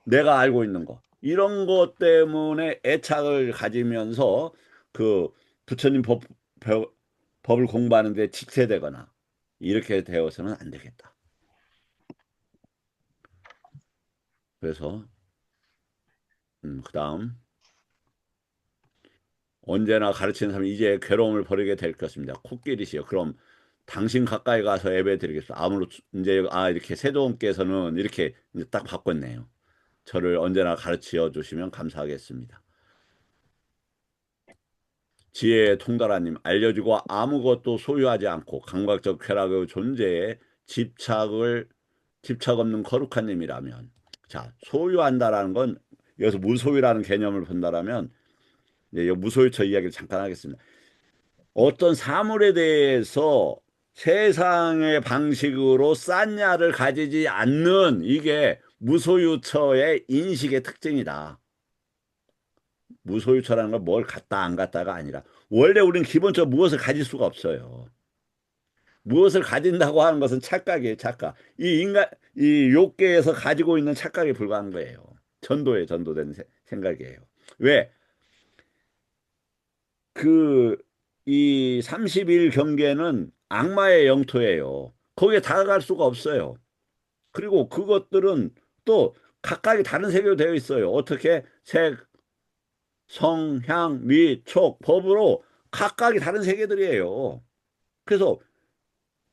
내가 알고 있는 거 이런 것 때문에 애착을 가지면서 그 부처님 법을 공부하는데 지체되거나 이렇게 되어서는 안 되겠다. 그래서 그다음 언제나 가르치는 사람이 이제 괴로움을 버리게 될 것입니다. 코끼리시여. 그럼 당신 가까이 가서 예배 드리겠소. 아무로 이제 이렇게 세도원께서는 이렇게 이제 딱 바꿨네요. 저를 언제나 가르쳐 주시면 감사하겠습니다. 지혜의 통달하님 알려주고 아무것도 소유하지 않고 감각적 쾌락의 존재에 집착 없는 거룩한 님이라면 자 소유한다라는 건 여기서 무소유라는 개념을 본다라면 이제 무소유처 이야기를 잠깐 하겠습니다. 어떤 사물에 대해서 세상의 방식으로 싼냐를 가지지 않는 이게 무소유처의 인식의 특징이다. 무소유처라는 건 뭘 갖다 안 갖다가 아니라 원래 우리는 기본적으로 무엇을 가질 수가 없어요. 무엇을 가진다고 하는 것은 착각이에요. 착각. 이 욕계에서 가지고 있는 착각에 불과한 거예요. 전도된 생각이에요. 왜? 이 30일 경계는 악마의 영토예요. 거기에 다가갈 수가 없어요. 그리고 그것들은 또 각각이 다른 세계로 되어 있어요. 어떻게 성, 향, 미, 촉, 법으로 각각이 다른 세계들이에요. 그래서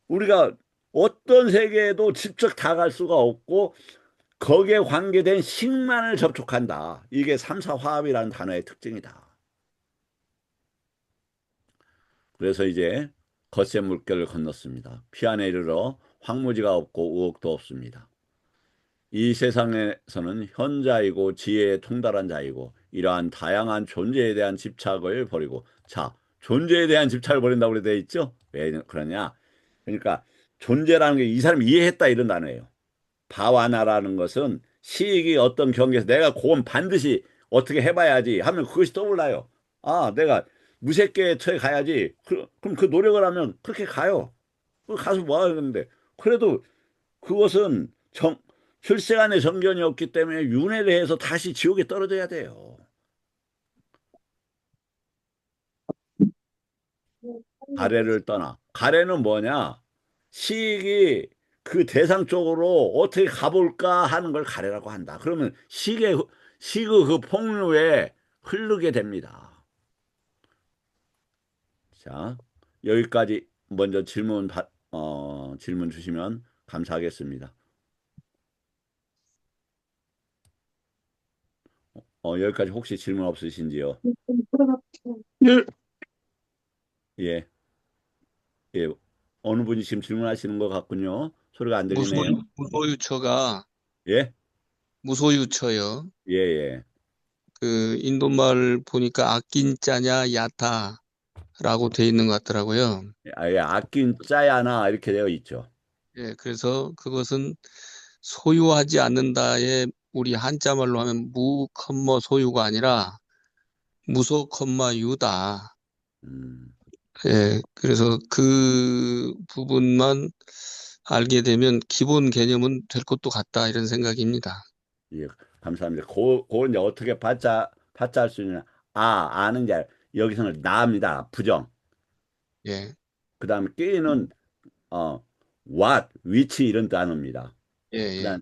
우리가 어떤 세계에도 직접 다가갈 수가 없고 거기에 관계된 식만을 접촉한다. 이게 삼사화합이라는 단어의 특징이다. 그래서 이제 겉세 물결을 건넜습니다. 피 안에 이르러 황무지가 없고 우혹도 없습니다. 이 세상에서는 현자이고 지혜에 통달한 자이고 이러한 다양한 존재에 대한 집착을 버리고, 자, 존재에 대한 집착을 버린다고 되어 있죠? 왜 그러냐? 그러니까 존재라는 게 이 사람이 이해했다 이런 단어예요. 바와나라는 것은 시익이 어떤 경계에서 내가 그건 반드시 어떻게 해봐야지 하면 그것이 떠올라요. 아, 내가 무색계에 처해 가야지. 그럼 그 노력을 하면 그렇게 가요. 가서 뭐 하는데. 그래도 그것은 실생안의 정견이 없기 때문에 윤회를 해서 다시 지옥에 떨어져야 돼요. 가래를 떠나. 가래는 뭐냐? 시익이 그 대상 쪽으로 어떻게 가볼까 하는 걸 가래라고 한다. 그러면 시의 그 폭류에 흐르게 됩니다. 자, 여기까지 먼저 질문 주시면 감사하겠습니다. 여기까지 혹시 질문 없으신지요? 예, 예, 예. 어느 분이 지금 질문하시는 것 같군요. 소리가 안 들리네요. 무소유처가 예, 무소유처요. 예, 예. 그 인도말 보니까 아낀 짜냐 야타라고 돼 있는 것 같더라고요. 아예 아낀 짜야나 이렇게 되어 있죠. 예, 그래서 그것은 소유하지 않는다에 우리 한자말로 하면 무, 소유가 아니라 무소, 유다. 음, 예, 그래서 그 부분만 알게 되면 기본 개념은 될 것도 같다 이런 생각입니다. 예, 감사합니다. 그걸 이제 어떻게 받자 할 수 있느냐? 아는 게 여기서는 나입니다. 부정. 예, 그 다음에 끼는 what, 위치 이런 단어입니다. 예, 예, 그다음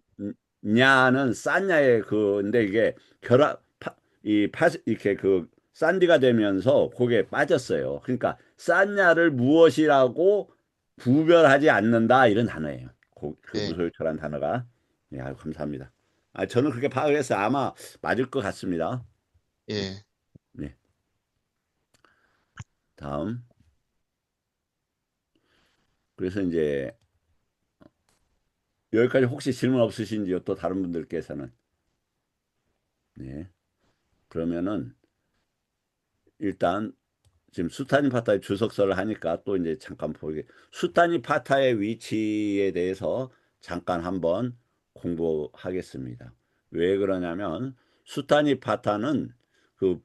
냐는 싼냐의 근데 이게 이렇게 그 싼디가 되면서 거기에 빠졌어요. 그러니까 싼냐를 무엇이라고 구별하지 않는다 이런 단어예요. 그 예, 무소유처란 단어가. 예, 아유, 감사합니다. 저는 그렇게 파악을 했어요. 아마 맞을 것 같습니다. 예. 네. 다음. 그래서 이제 여기까지 혹시 질문 없으신지요? 또 다른 분들께서는. 네. 그러면은 일단 지금 수타니파타의 주석서를 하니까 또 이제 잠깐 보게 수타니파타의 위치에 대해서 잠깐 한번 공부하겠습니다. 왜 그러냐면 수타니파타는 그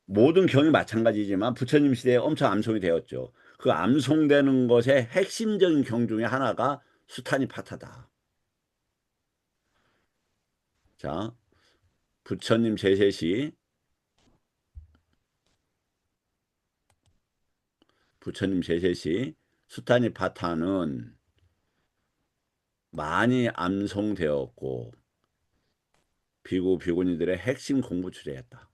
모든 경이 마찬가지지만 부처님 시대에 엄청 암송이 되었죠. 그 암송되는 것의 핵심적인 경 중에 하나가 수타니파타다. 자, 부처님 제세시 수타니파타는 많이 암송되었고 비구니들의 핵심 공부 주제였다.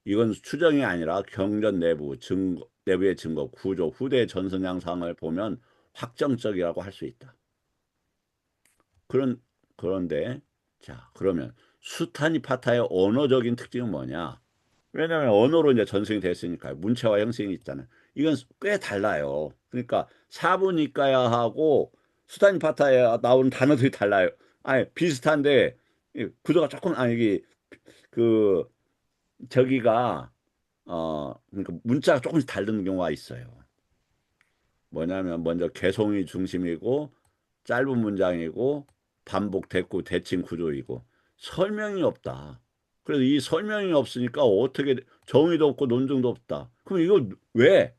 이건 추정이 아니라 경전 내부의 증거, 구조, 후대 전선 양상을 보면 확정적이라고 할 수 있다. 그런데 자, 그러면 수타니파타의 언어적인 특징은 뭐냐? 왜냐하면 언어로 이제 전승이 됐으니까요. 문체와 형식이 있잖아요. 이건 꽤 달라요. 그러니까 사부니까야하고 수타니파타에 나오는 단어들이 달라요. 아니 비슷한데 구조가 조금 이게 그 저기가 그러니까 문자가 조금씩 다른 경우가 있어요. 뭐냐면 먼저 개송이 중심이고 짧은 문장이고 반복 대꾸 대칭 구조이고 설명이 없다. 그래서 이 설명이 없으니까 어떻게 정의도 없고 논증도 없다. 그럼 이거 왜?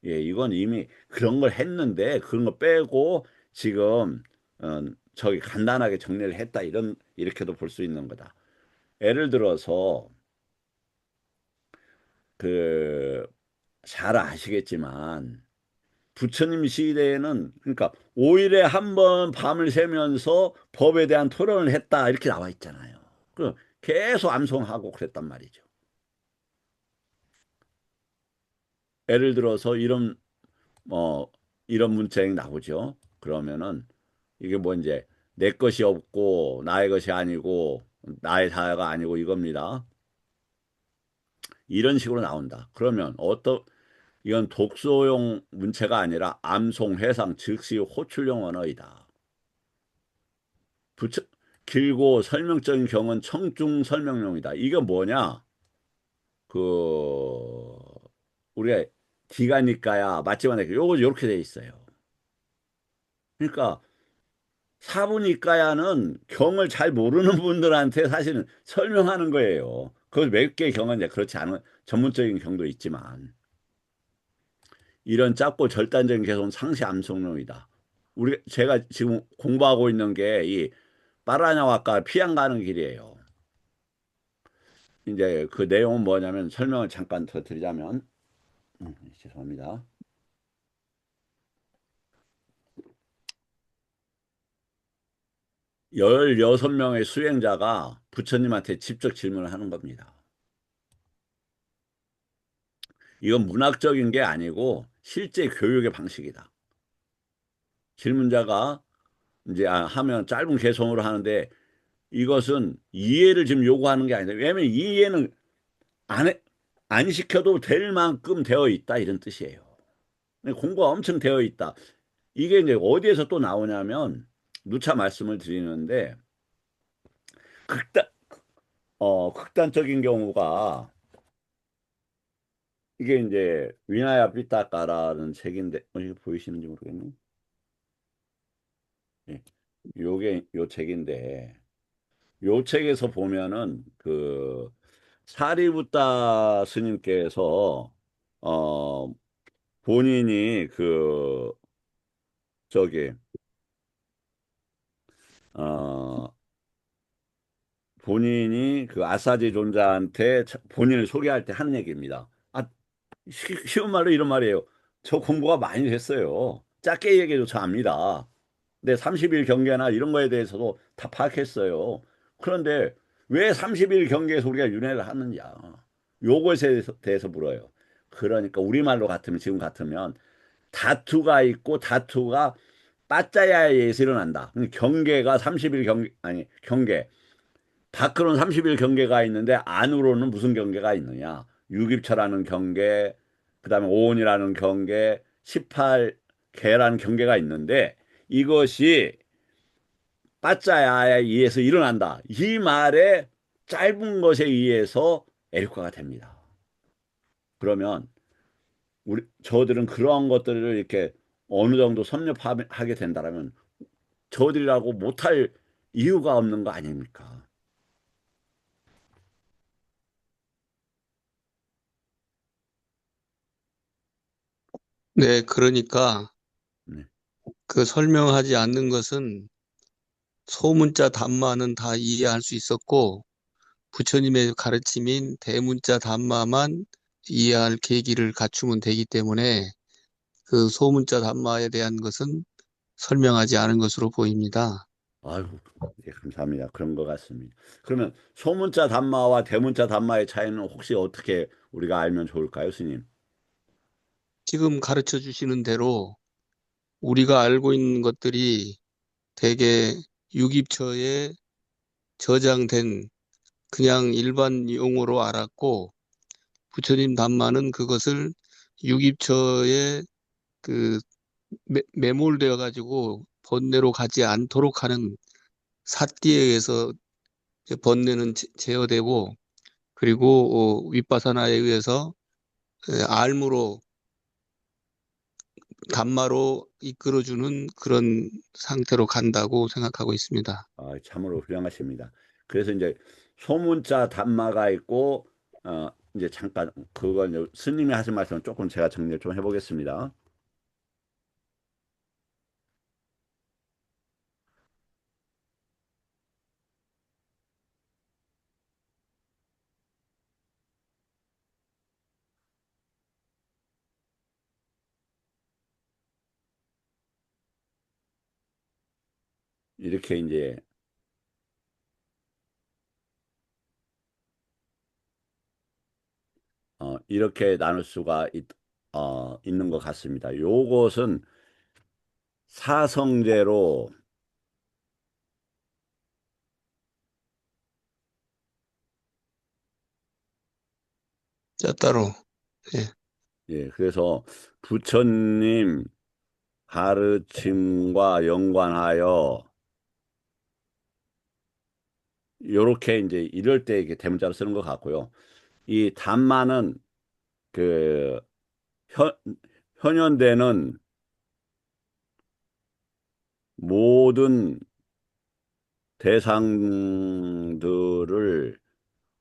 예, 이건 이미 그런 걸 했는데 그런 거 빼고 지금 저기 간단하게 정리를 했다 이렇게도 볼 수 있는 거다. 예를 들어서 그 잘 아시겠지만 부처님 시대에는 그러니까 5일에 한 번 밤을 새면서 법에 대한 토론을 했다 이렇게 나와 있잖아요. 그 계속 암송하고 그랬단 말이죠. 예를 들어서 이런 문장이 나오죠. 그러면은 이게 뭐 이제 내 것이 없고 나의 것이 아니고 나의 자아가 아니고 이겁니다. 이런 식으로 나온다. 그러면 이건 독소용 문체가 아니라 암송, 회상, 즉시 호출용 언어이다. 부처, 길고 설명적인 경우는 청중 설명용이다. 이게 뭐냐? 그 우리가 디가니까야 맞지만 요거 이렇게 돼 있어요. 그러니까 사부니까야는 경을 잘 모르는 분들한테 사실은 설명하는 거예요. 그 몇 개 경은 이제 그렇지 않은 전문적인 경도 있지만 이런 짧고 절단적인 개성은 상시 암송용이다. 제가 지금 공부하고 있는 게 이 빠라냐와까 피양 가는 길이에요. 이제 그 내용은 뭐냐면 설명을 잠깐 더 드리자면 죄송합니다. 16명의 수행자가 부처님한테 직접 질문을 하는 겁니다. 이건 문학적인 게 아니고 실제 교육의 방식이다. 질문자가 이제 하면 짧은 개성으로 하는데 이것은 이해를 지금 요구하는 게 아니다. 왜냐하면 이해는 안 시켜도 될 만큼 되어 있다 이런 뜻이에요. 공부가 엄청 되어 있다. 이게 이제 어디에서 또 나오냐면 누차 말씀을 드리는데 극단 극단적인 경우가 이게 이제 위나야 피타카라는 책인데 이게 보이시는지 모르겠네. 예. 요게 요 책인데 요 책에서 보면은 그 사리부타 스님께서 어 본인이 저기 어 본인이 그 아사지 존자한테 본인을 소개할 때 하는 얘기입니다. 쉬운 말로 이런 말이에요. 저 공부가 많이 됐어요. 짧게 얘기해도 압니다. 근데 30일 경계나 이런 거에 대해서도 다 파악했어요. 그런데 왜 30일 경계에서 우리가 윤회를 하느냐. 요것에 대해서 물어요. 그러니까 우리말로 같으면 지금 같으면 다투가 있고 다투가 빠짜야에 의해서 일어난다. 경계가 30일 경계. 밖으로는 30일 경계가 있는데 안으로는 무슨 경계가 있느냐. 유깁처라는 경계, 그 다음에 오온이라는 경계, 18개라는 경계가 있는데 이것이 빠짜야에 의해서 일어난다. 이 말에 짧은 것에 의해서 에릭화가 됩니다. 그러면 저들은 그러한 것들을 이렇게 어느 정도 섭렵하게 된다면 저들이라고 못할 이유가 없는 거 아닙니까? 네, 그러니까 네. 그 설명하지 않는 것은 소문자 담마는 다 이해할 수 있었고 부처님의 가르침인 대문자 담마만 이해할 계기를 갖추면 되기 때문에 그 소문자 담마에 대한 것은 설명하지 않은 것으로 보입니다. 아유, 예, 감사합니다. 그런 것 같습니다. 그러면 소문자 담마와 대문자 담마의 차이는 혹시 어떻게 우리가 알면 좋을까요, 스님? 지금 가르쳐 주시는 대로 우리가 알고 있는 것들이 대개 유깁처에 저장된 그냥 일반 용어로 알았고 부처님 담마는 그것을 유깁처에 그 매몰되어 가지고 번뇌로 가지 않도록 하는 사띠에 의해서 이제 번뇌는 제어되고 그리고 윗바사나에 의해서 알무로 담마로 이끌어주는 그런 상태로 간다고 생각하고 있습니다. 참으로 훌륭하십니다. 그래서 이제 소문자 담마가 있고 이제 잠깐 그건 스님이 하신 말씀은 조금 제가 정리를 좀 해보겠습니다. 이렇게 이제 이렇게 나눌 수가 있는 것 같습니다. 요것은 사성제로 따로. 예. 예, 그래서 부처님 가르침과 연관하여 요렇게 이제 이럴 때 이게 대문자로 쓰는 것 같고요. 이 담마는 그 현현대는 모든 대상들을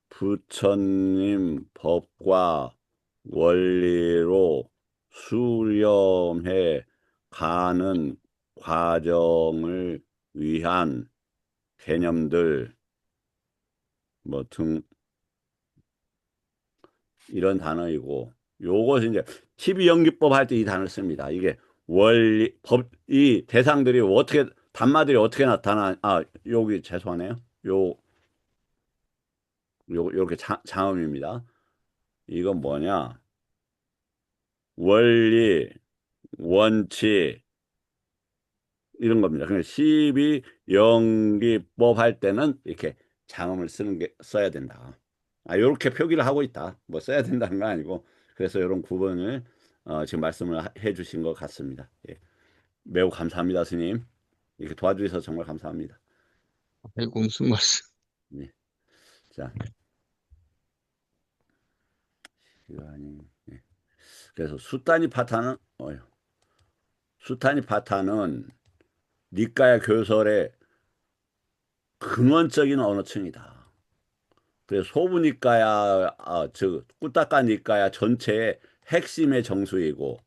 부처님 법과 원리로 수렴해 가는 과정을 위한 개념들 뭐 등 이런 단어이고, 요것은 이제 12연기법 할 때 이 단어를 씁니다. 이게 원리 법 이 대상들이 어떻게 단마들이 어떻게 나타나 여기 죄송하네요. 요렇게 장음입니다. 이건 뭐냐? 원리, 원칙 이런 겁니다. 그러니까 12연기법 할 때는 이렇게 장음을 써야 된다. 요렇게 표기를 하고 있다. 뭐 써야 된다는 건 아니고, 그래서 이런 구분을 지금 말씀을 해 주신 것 같습니다. 예. 매우 감사합니다, 스님. 이렇게 도와주셔서 정말 감사합니다. 아이고, 무슨 말씀. 예. 자, 시간이. 예. 그래서 수타니파타는 니까야 교설의 근원적인 언어층이다. 그래서 소부니까야, 즉 꾸타카 니까야 전체의 핵심의 정수이고,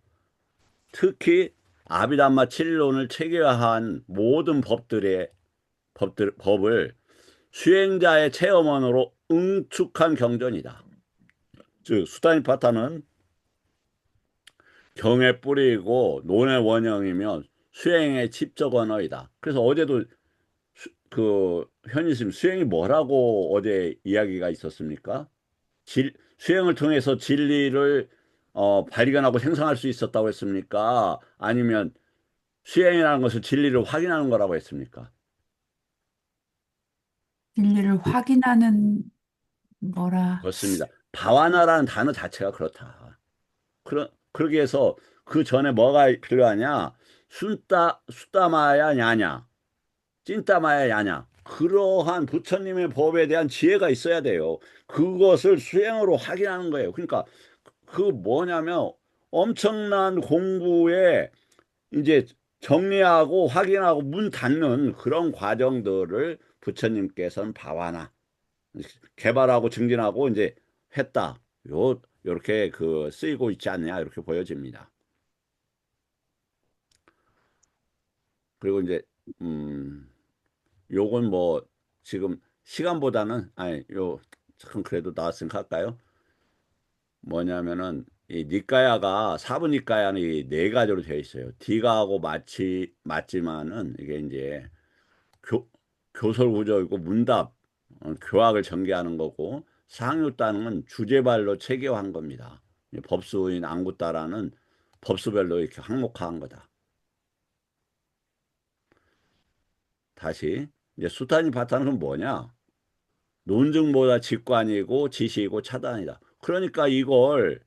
특히 아비담마 7론을 체계화한 모든 법을 수행자의 체험원으로 응축한 경전이다. 즉 수타니파타는 경의 뿌리이고 논의 원형이며 수행의 칩적 언어이다. 그래서 어제도 현이스님 수행이 뭐라고 어제 이야기가 있었습니까? 수행을 통해서 진리를 발견하고 생성할 수 있었다고 했습니까? 아니면 수행이라는 것을 진리를 확인하는 거라고 했습니까? 진리를 확인하는 거라. 그렇습니다. 바와나라는 단어 자체가 그렇다. 그러기 위해서 그 전에 뭐가 필요하냐? 수다마야 야냐, 찐따마야 야냐. 그러한 부처님의 법에 대한 지혜가 있어야 돼요. 그것을 수행으로 확인하는 거예요. 그러니까 그 뭐냐면 엄청난 공부에 이제 정리하고 확인하고 문 닫는 그런 과정들을 부처님께서는 바와나 개발하고 증진하고 이제 했다. 요렇게 쓰이고 있지 않냐 이렇게 보여집니다. 그리고 이제 요건 뭐 지금 시간보다는 참 그래도 나왔으니까 할까요? 뭐냐면은 이 니까야가 사부 니까야는 이 네 가지로 되어 있어요. 디가하고 맞지만은 이게 이제 교설 구조이고 문답 교학을 전개하는 거고, 상유따는 주제발로 체계화한 겁니다. 법수인 안구따라는 법수별로 이렇게 항목화한 거다. 다시 이제 수타니파타는 뭐냐? 논증보다 직관이고 지시이고 차단이다. 그러니까 이걸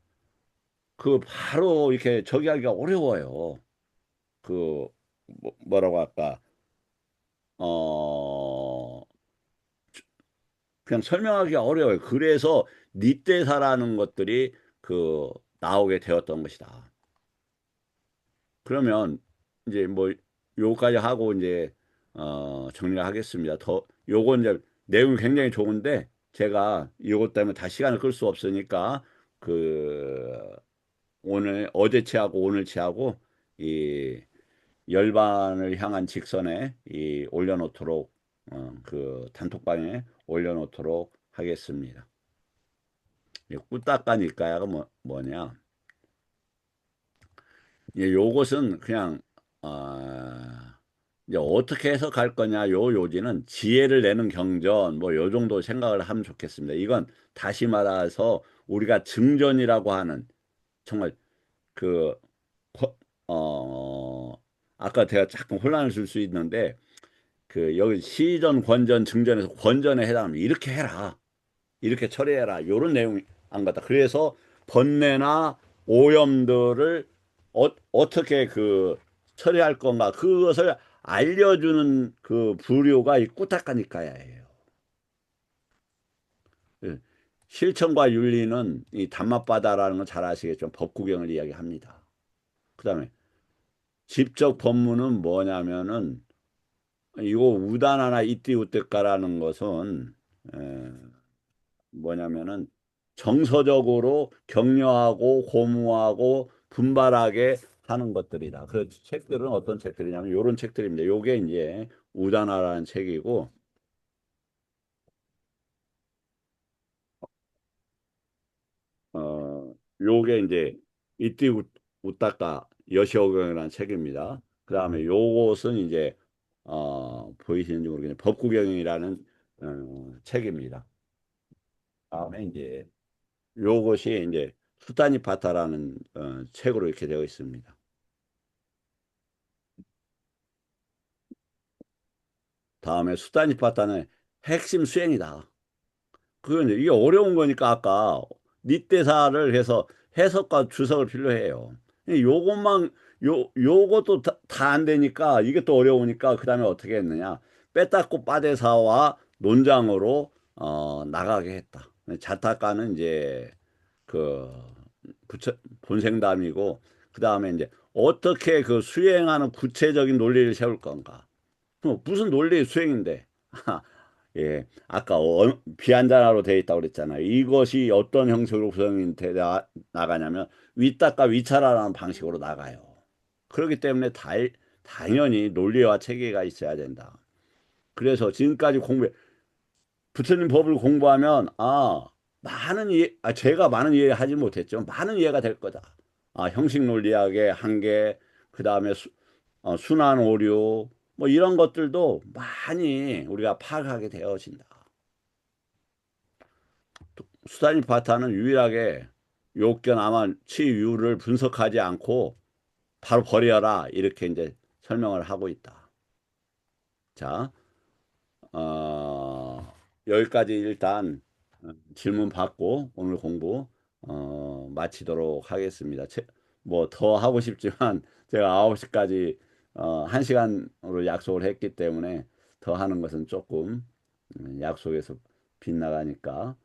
바로 이렇게 저기 하기가 어려워요. 뭐라고 할까? 그냥 설명하기가 어려워요. 그래서 니떼사라는 것들이 나오게 되었던 것이다. 그러면 이제 뭐 요까지 하고 이제 정리를 하겠습니다. 요건 이제 내용이 굉장히 좋은데 제가 이것 때문에 다 시간을 끌 수 없으니까 어제치하고 오늘치하고 이 열반을 향한 직선에 올려놓도록 단톡방에 올려놓도록 하겠습니다. 꾸따까니까야가 뭐냐? 요것은 그냥 이제 어떻게 해석할 거냐, 요지는 지혜를 내는 경전 뭐 요 정도 생각을 하면 좋겠습니다. 이건 다시 말해서 우리가 증전이라고 하는 정말 그 거- 어 아까 제가 잠깐 혼란을 줄 수 있는데 그 여기 시전, 권전, 증전에서 권전에 해당하면 이렇게 해라, 이렇게 처리해라, 요런 내용이 안 같다. 그래서 번뇌나 오염들을 어떻게 그 처리할 건가, 그것을 알려주는 그 부류가 이 꾸타카니까야예요. 예. 실천과 윤리는 이 담마바다라는 건 잘 아시겠지만 법구경을 이야기합니다. 그다음에 집적 법문은 뭐냐면은 이거 우다나나 이띠우뜨까라는 것은 에, 뭐냐면은 정서적으로 격려하고 고무하고 분발하게 하는 것들이다. 그 책들은 어떤 책들이냐면 요런 책들입니다. 요게 이제 우다나라는 책이고, 요게 이제 이띠 우따까 여시오경이라는 책입니다. 그다음에 요것은 이제 보이시는지 모르겠는데 법구경이라는 책입니다. 다음에 이제 요것이 이제 수타니파타라는 책으로 이렇게 되어 있습니다. 다음에 수타니파타는 핵심 수행이다. 그건 이제 이게 어려운 거니까 아까 니떼사를 해서 해석과 주석을 필요해요. 요것만 요것도 다 안 되니까 이게 또 어려우니까 그다음에 어떻게 했느냐? 빼닦고 빠데사와 논장으로 나가게 했다. 자타카는 이제 그 본생담이고, 그다음에 이제 어떻게 그 수행하는 구체적인 논리를 세울 건가? 무슨 논리 수행인데? 예, 아까 비한자나로 되어 있다고 그랬잖아요. 이것이 어떤 형식으로 구성이 나가냐면 위탁과 위차라는 방식으로 나가요. 그렇기 때문에 당연히 논리와 체계가 있어야 된다. 그래서 지금까지 부처님 법을 공부하면 제가 많은 이해 하지 못했죠. 많은 이해가 될 거다. 형식 논리학의 한계, 그 다음에 순환 오류, 뭐 이런 것들도 많이 우리가 파악하게 되어진다. 수다니 파타는 유일하게 욕견 아마 치유를 분석하지 않고 바로 버려라, 이렇게 이제 설명을 하고 있다. 자, 여기까지 일단 질문 받고 오늘 공부 마치도록 하겠습니다. 뭐 더 하고 싶지만 제가 9시까지 1시간으로 약속을 했기 때문에 더 하는 것은 조금 약속에서 빗나가니까,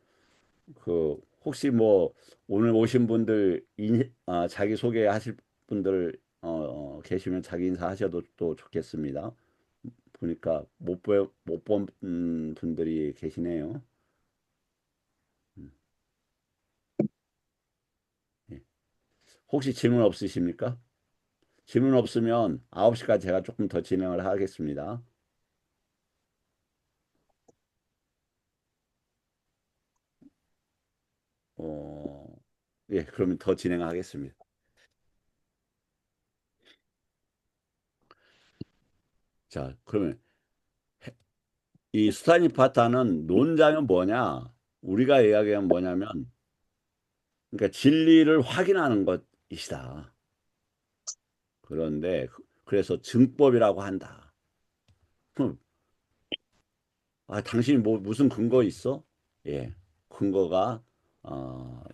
그 혹시 뭐 오늘 오신 분들 자기 소개하실 분들 계시면 자기 인사하셔도 또 좋겠습니다. 보니까 못 본 분들이 계시네요. 음, 예. 혹시 질문 없으십니까? 질문 없으면 9시까지 제가 조금 더 진행을 하겠습니다. 어, 예, 그러면 더 진행하겠습니다. 자, 그러면 이 수타니파타는 논자는 뭐냐? 우리가 이야기하면 뭐냐면, 그러니까 진리를 확인하는 것이다. 그런데 그래서 증법이라고 한다. 그럼 당신이 뭐 무슨 근거 있어? 예, 근거가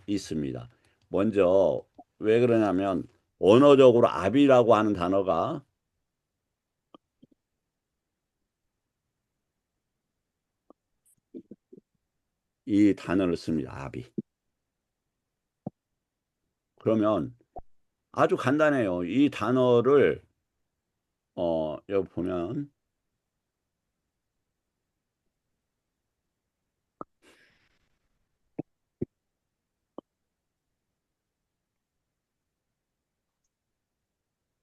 있습니다. 먼저 왜 그러냐면 언어적으로 압이라고 하는 단어가 이 단어를 씁니다. 압이. 그러면 아주 간단해요. 이 단어를 여기 보면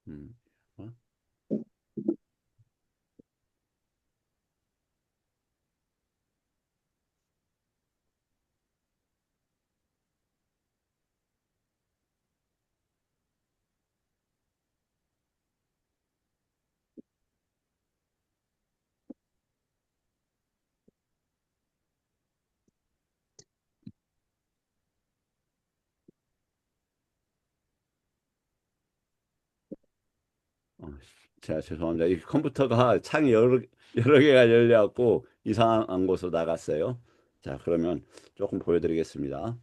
음, 어? 제가 죄송합니다. 이 컴퓨터가 창이 여러 개가 열려갖고 이상한 곳으로 나갔어요. 자, 그러면 조금 보여드리겠습니다.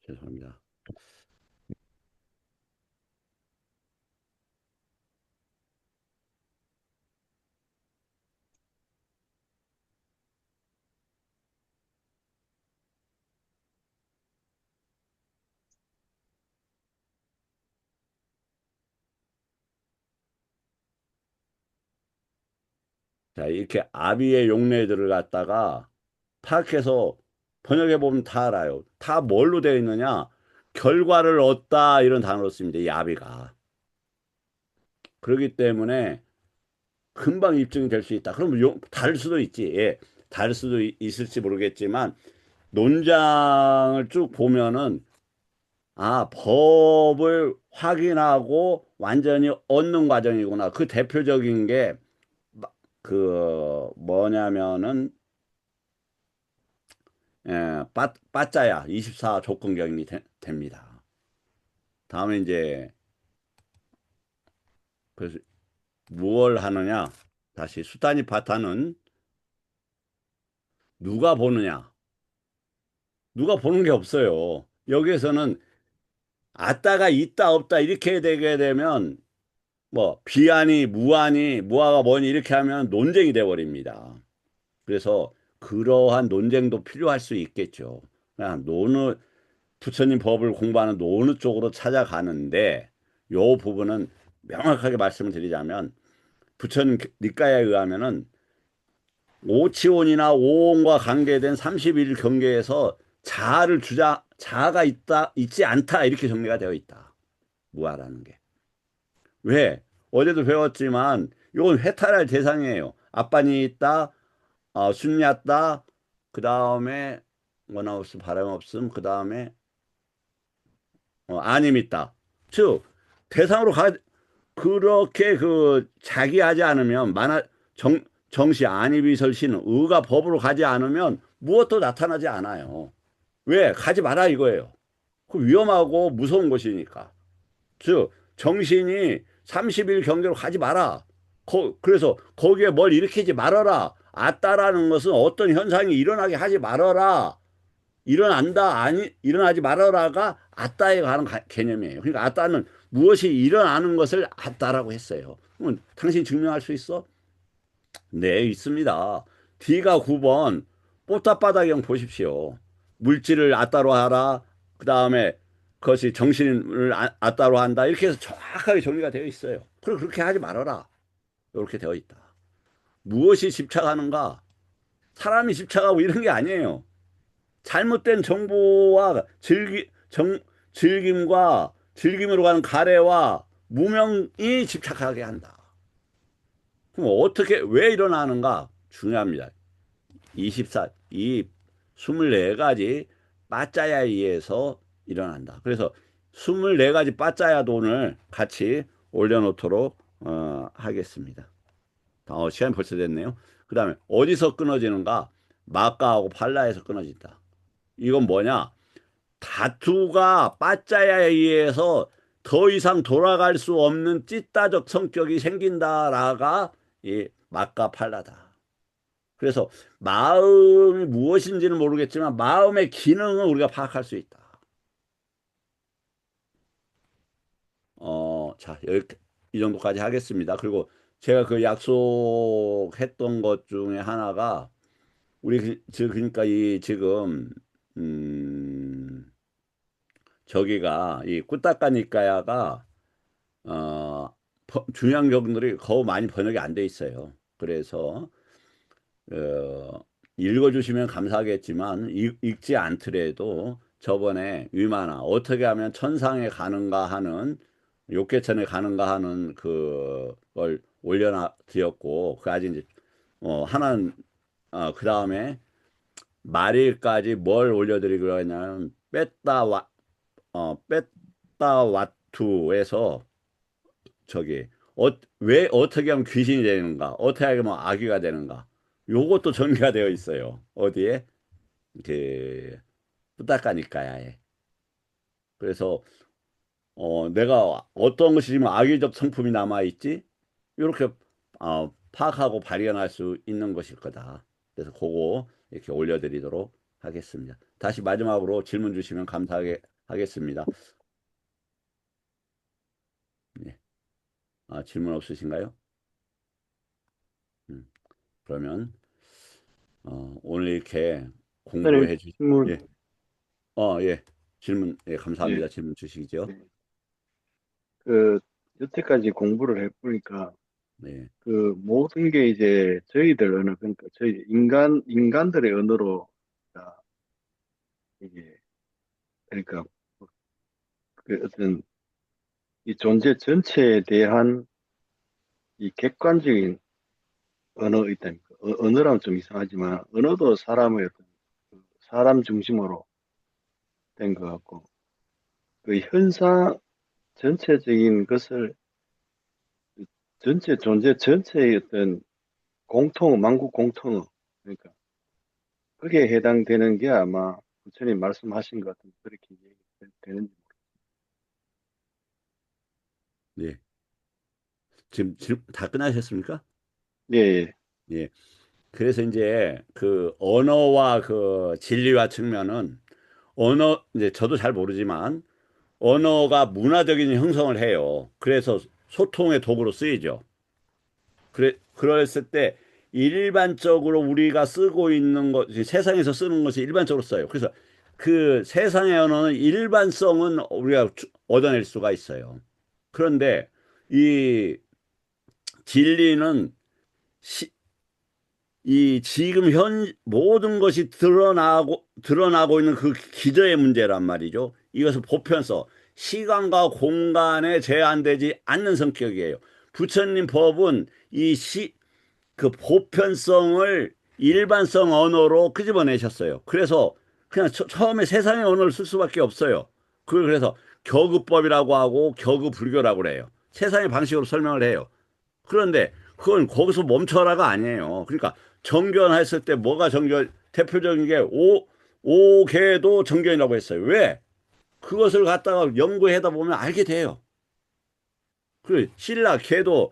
죄송합니다. 자, 이렇게 아비의 용례들을 갖다가 파악해서 번역해 보면 다 알아요. 다 뭘로 되어 있느냐? 결과를 얻다 이런 단어로 씁니다. 이 아비가. 그렇기 때문에 금방 입증이 될 수 있다. 그럼 다를 수도 있지. 예. 다를 수도 있을지 모르겠지만 논장을 쭉 보면은 법을 확인하고 완전히 얻는 과정이구나. 그 대표적인 게 뭐냐면은 빠짜야 24 조건경이 됩니다. 다음에 이제 그래서 무얼 하느냐? 다시 수타니 파타는 누가 보느냐? 누가 보는 게 없어요. 여기에서는 아따가 있다 없다 이렇게 되게 되면 뭐 비아니 무아니 무아가 뭐니 이렇게 하면 논쟁이 돼 버립니다. 그래서 그러한 논쟁도 필요할 수 있겠죠. 그냥 부처님 법을 공부하는 노느 쪽으로 찾아가는데 요 부분은 명확하게 말씀을 드리자면 부처님 니까에 의하면은 오치온이나 오온과 관계된 31 경계에서 자아가 있지 않다 이렇게 정리가 되어 있다. 무아라는 게. 왜? 어제도 배웠지만 이건 회탈할 대상이에요. 앞반이 있다, 순야다, 그 다음에 원하 없음, 바람 없음, 그 다음에 아님 있다. 즉 대상으로 그렇게 자기하지 않으면 정시 안이비설신 의가 법으로 가지 않으면 무엇도 나타나지 않아요. 왜? 가지 마라 이거예요. 그 위험하고 무서운 것이니까. 즉 정신이 30일 경계로 가지 마라. 그래서 거기에 뭘 일으키지 말아라. 아따라는 것은 어떤 현상이 일어나게 하지 말아라. 일어나지 말아라가 아따에 관한 개념이에요. 그러니까 아따는 무엇이 일어나는 것을 아따라고 했어요. 그럼 당신 증명할 수 있어? 네, 있습니다. D가 9번 뽀따바닥형 보십시오. 물질을 아따로 하라. 그 다음에 그것이 정신을 아따로 한다. 이렇게 해서 정확하게 정리가 되어 있어요. 그렇게 하지 말아라. 이렇게 되어 있다. 무엇이 집착하는가? 사람이 집착하고 이런 게 아니에요. 잘못된 정보와 즐김과 즐김으로 가는 가래와 무명이 집착하게 한다. 그럼 왜 일어나는가? 중요합니다. 이 24가지 빠짜야에 의해서 일어난다. 그래서 24가지 빠짜야 돈을 같이 올려놓도록 하겠습니다. 시간이 벌써 됐네요. 그 다음에 어디서 끊어지는가? 마가하고 팔라에서 끊어진다. 이건 뭐냐? 다투가 빠짜야에 의해서 더 이상 돌아갈 수 없는 찌따적 성격이 생긴다라가 이 마가 팔라다. 그래서 마음이 무엇인지는 모르겠지만 마음의 기능은 우리가 파악할 수 있다. 자, 이 정도까지 하겠습니다. 그리고 제가 그 약속했던 것 중에 하나가 그러니까 지금 저기가 이 꾸따까니까야가 중요한 경들이 거의 많이 번역이 안 돼 있어요. 그래서 읽어주시면 감사하겠지만 읽지 않더라도 저번에 위마나 어떻게 하면 천상에 가는가 하는 욕계천에 가는가 하는 그걸 올려놔 드렸고, 그 아직 이제 하나는 그 다음에 말일까지 뭘 올려드리기로 했냐면 뺐다 와투에서 저기 왜 어떻게 하면 귀신이 되는가, 어떻게 하면 아기가 되는가, 요것도 전개가 되어 있어요. 어디에? 그 뿌다까니까야에. 그래서 내가 어떤 것이 지금 악의적 성품이 남아 있지? 이렇게 파악하고 발견할 수 있는 것일 거다. 그래서 그거 이렇게 올려드리도록 하겠습니다. 다시 마지막으로 질문 주시면 감사하겠습니다. 네. 질문 없으신가요? 그러면 오늘 이렇게 선생님, 공부해 주신 질문, 예. 예. 질문 예, 감사합니다. 예, 질문 주시죠. 네. 그, 여태까지 공부를 해보니까, 네. 그, 모든 게 이제 저희들 언어, 그러니까 저희 인간들의 언어로, 다 이게, 그러니까, 그 어떤 이 존재 전체에 대한 이 객관적인 언어 있다니까. 언어라면 좀 이상하지만, 언어도 사람의 어떤, 그 사람 중심으로 된 것 같고, 그 현상 전체적인 것을 전체 존재 전체의 어떤 만국 공통어, 그러니까 그게 해당되는 게 아마 부처님 말씀하신 것 같은 그렇게 되는지. 네. 지금 다 끝나셨습니까? 예, 예. 예. 그래서 이제 그 언어와 그 진리와 측면은 이제 저도 잘 모르지만 언어가 문화적인 형성을 해요. 그래서 소통의 도구로 쓰이죠. 그랬을 때 일반적으로 우리가 쓰고 있는 것, 세상에서 쓰는 것이 일반적으로 써요. 그래서 그 세상의 언어는 일반성은 우리가 얻어낼 수가 있어요. 그런데 이 진리는 이 지금 모든 것이 드러나고 있는 그 기저의 문제란 말이죠. 이것은 보편서, 시간과 공간에 제한되지 않는 성격이에요. 부처님 법은 그 보편성을 일반성 언어로 끄집어내셨어요. 그래서 그냥 처음에 세상의 언어를 쓸 수밖에 없어요. 그걸 그래서 격의법이라고 하고 격의불교라고 그래요. 세상의 방식으로 설명을 해요. 그런데 그건 거기서 멈춰라가 아니에요. 그러니까 정견했을 때 뭐가 대표적인 게 오개도 정견이라고 했어요. 왜? 그것을 갖다가 연구하다 보면 알게 돼요. 그 신라 개도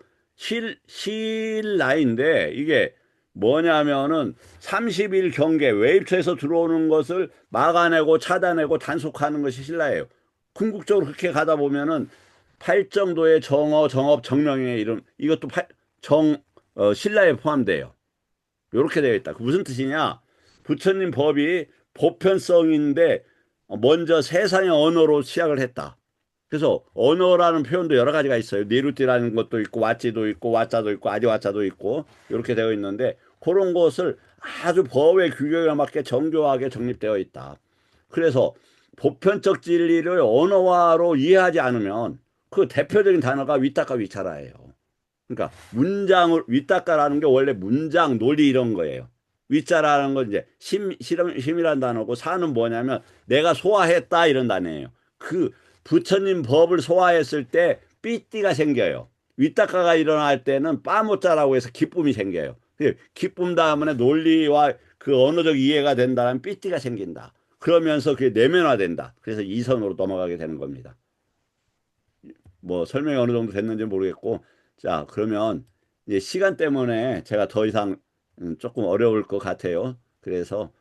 신라인데 이게 뭐냐면은 30일 경계 외입처에서 들어오는 것을 막아내고 차단하고 단속하는 것이 신라예요. 궁극적으로 그렇게 가다 보면은 8정도의 정어, 정업, 정명의 이름 이것도 신라에 포함돼요. 이렇게 되어 있다. 그 무슨 뜻이냐? 부처님 법이 보편성인데 먼저 세상의 언어로 시작을 했다. 그래서 언어라는 표현도 여러 가지가 있어요. 니루띠라는 것도 있고 왓지도 있고 왓자도 있고 아디왓자도 있고 이렇게 되어 있는데 그런 것을 아주 법의 규격에 맞게 정교하게 정립되어 있다. 그래서 보편적 진리를 언어화로 이해하지 않으면 그 대표적인 단어가 위탁과 위차라예요. 그러니까 위탁가라는 게 원래 문장, 논리 이런 거예요. 위자라는 건 이제 심이라는 단어고 사는 뭐냐면 내가 소화했다 이런 단어예요. 그 부처님 법을 소화했을 때 삐띠가 생겨요. 위탁가가 일어날 때는 빠모자라고 해서 기쁨이 생겨요. 기쁨 다음에 논리와 그 언어적 이해가 된다면 삐띠가 생긴다. 그러면서 그게 내면화된다. 그래서 이선으로 넘어가게 되는 겁니다. 뭐 설명이 어느 정도 됐는지 모르겠고, 자, 그러면 이제 시간 때문에 제가 더 이상 조금 어려울 것 같아요. 그래서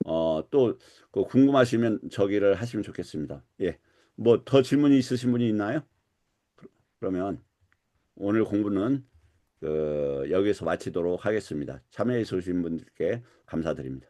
또 그 궁금하시면 저기를 하시면 좋겠습니다. 예. 뭐 더 질문이 있으신 분이 있나요? 그러면 오늘 공부는 여기서 마치도록 하겠습니다. 참여해 주신 분들께 감사드립니다.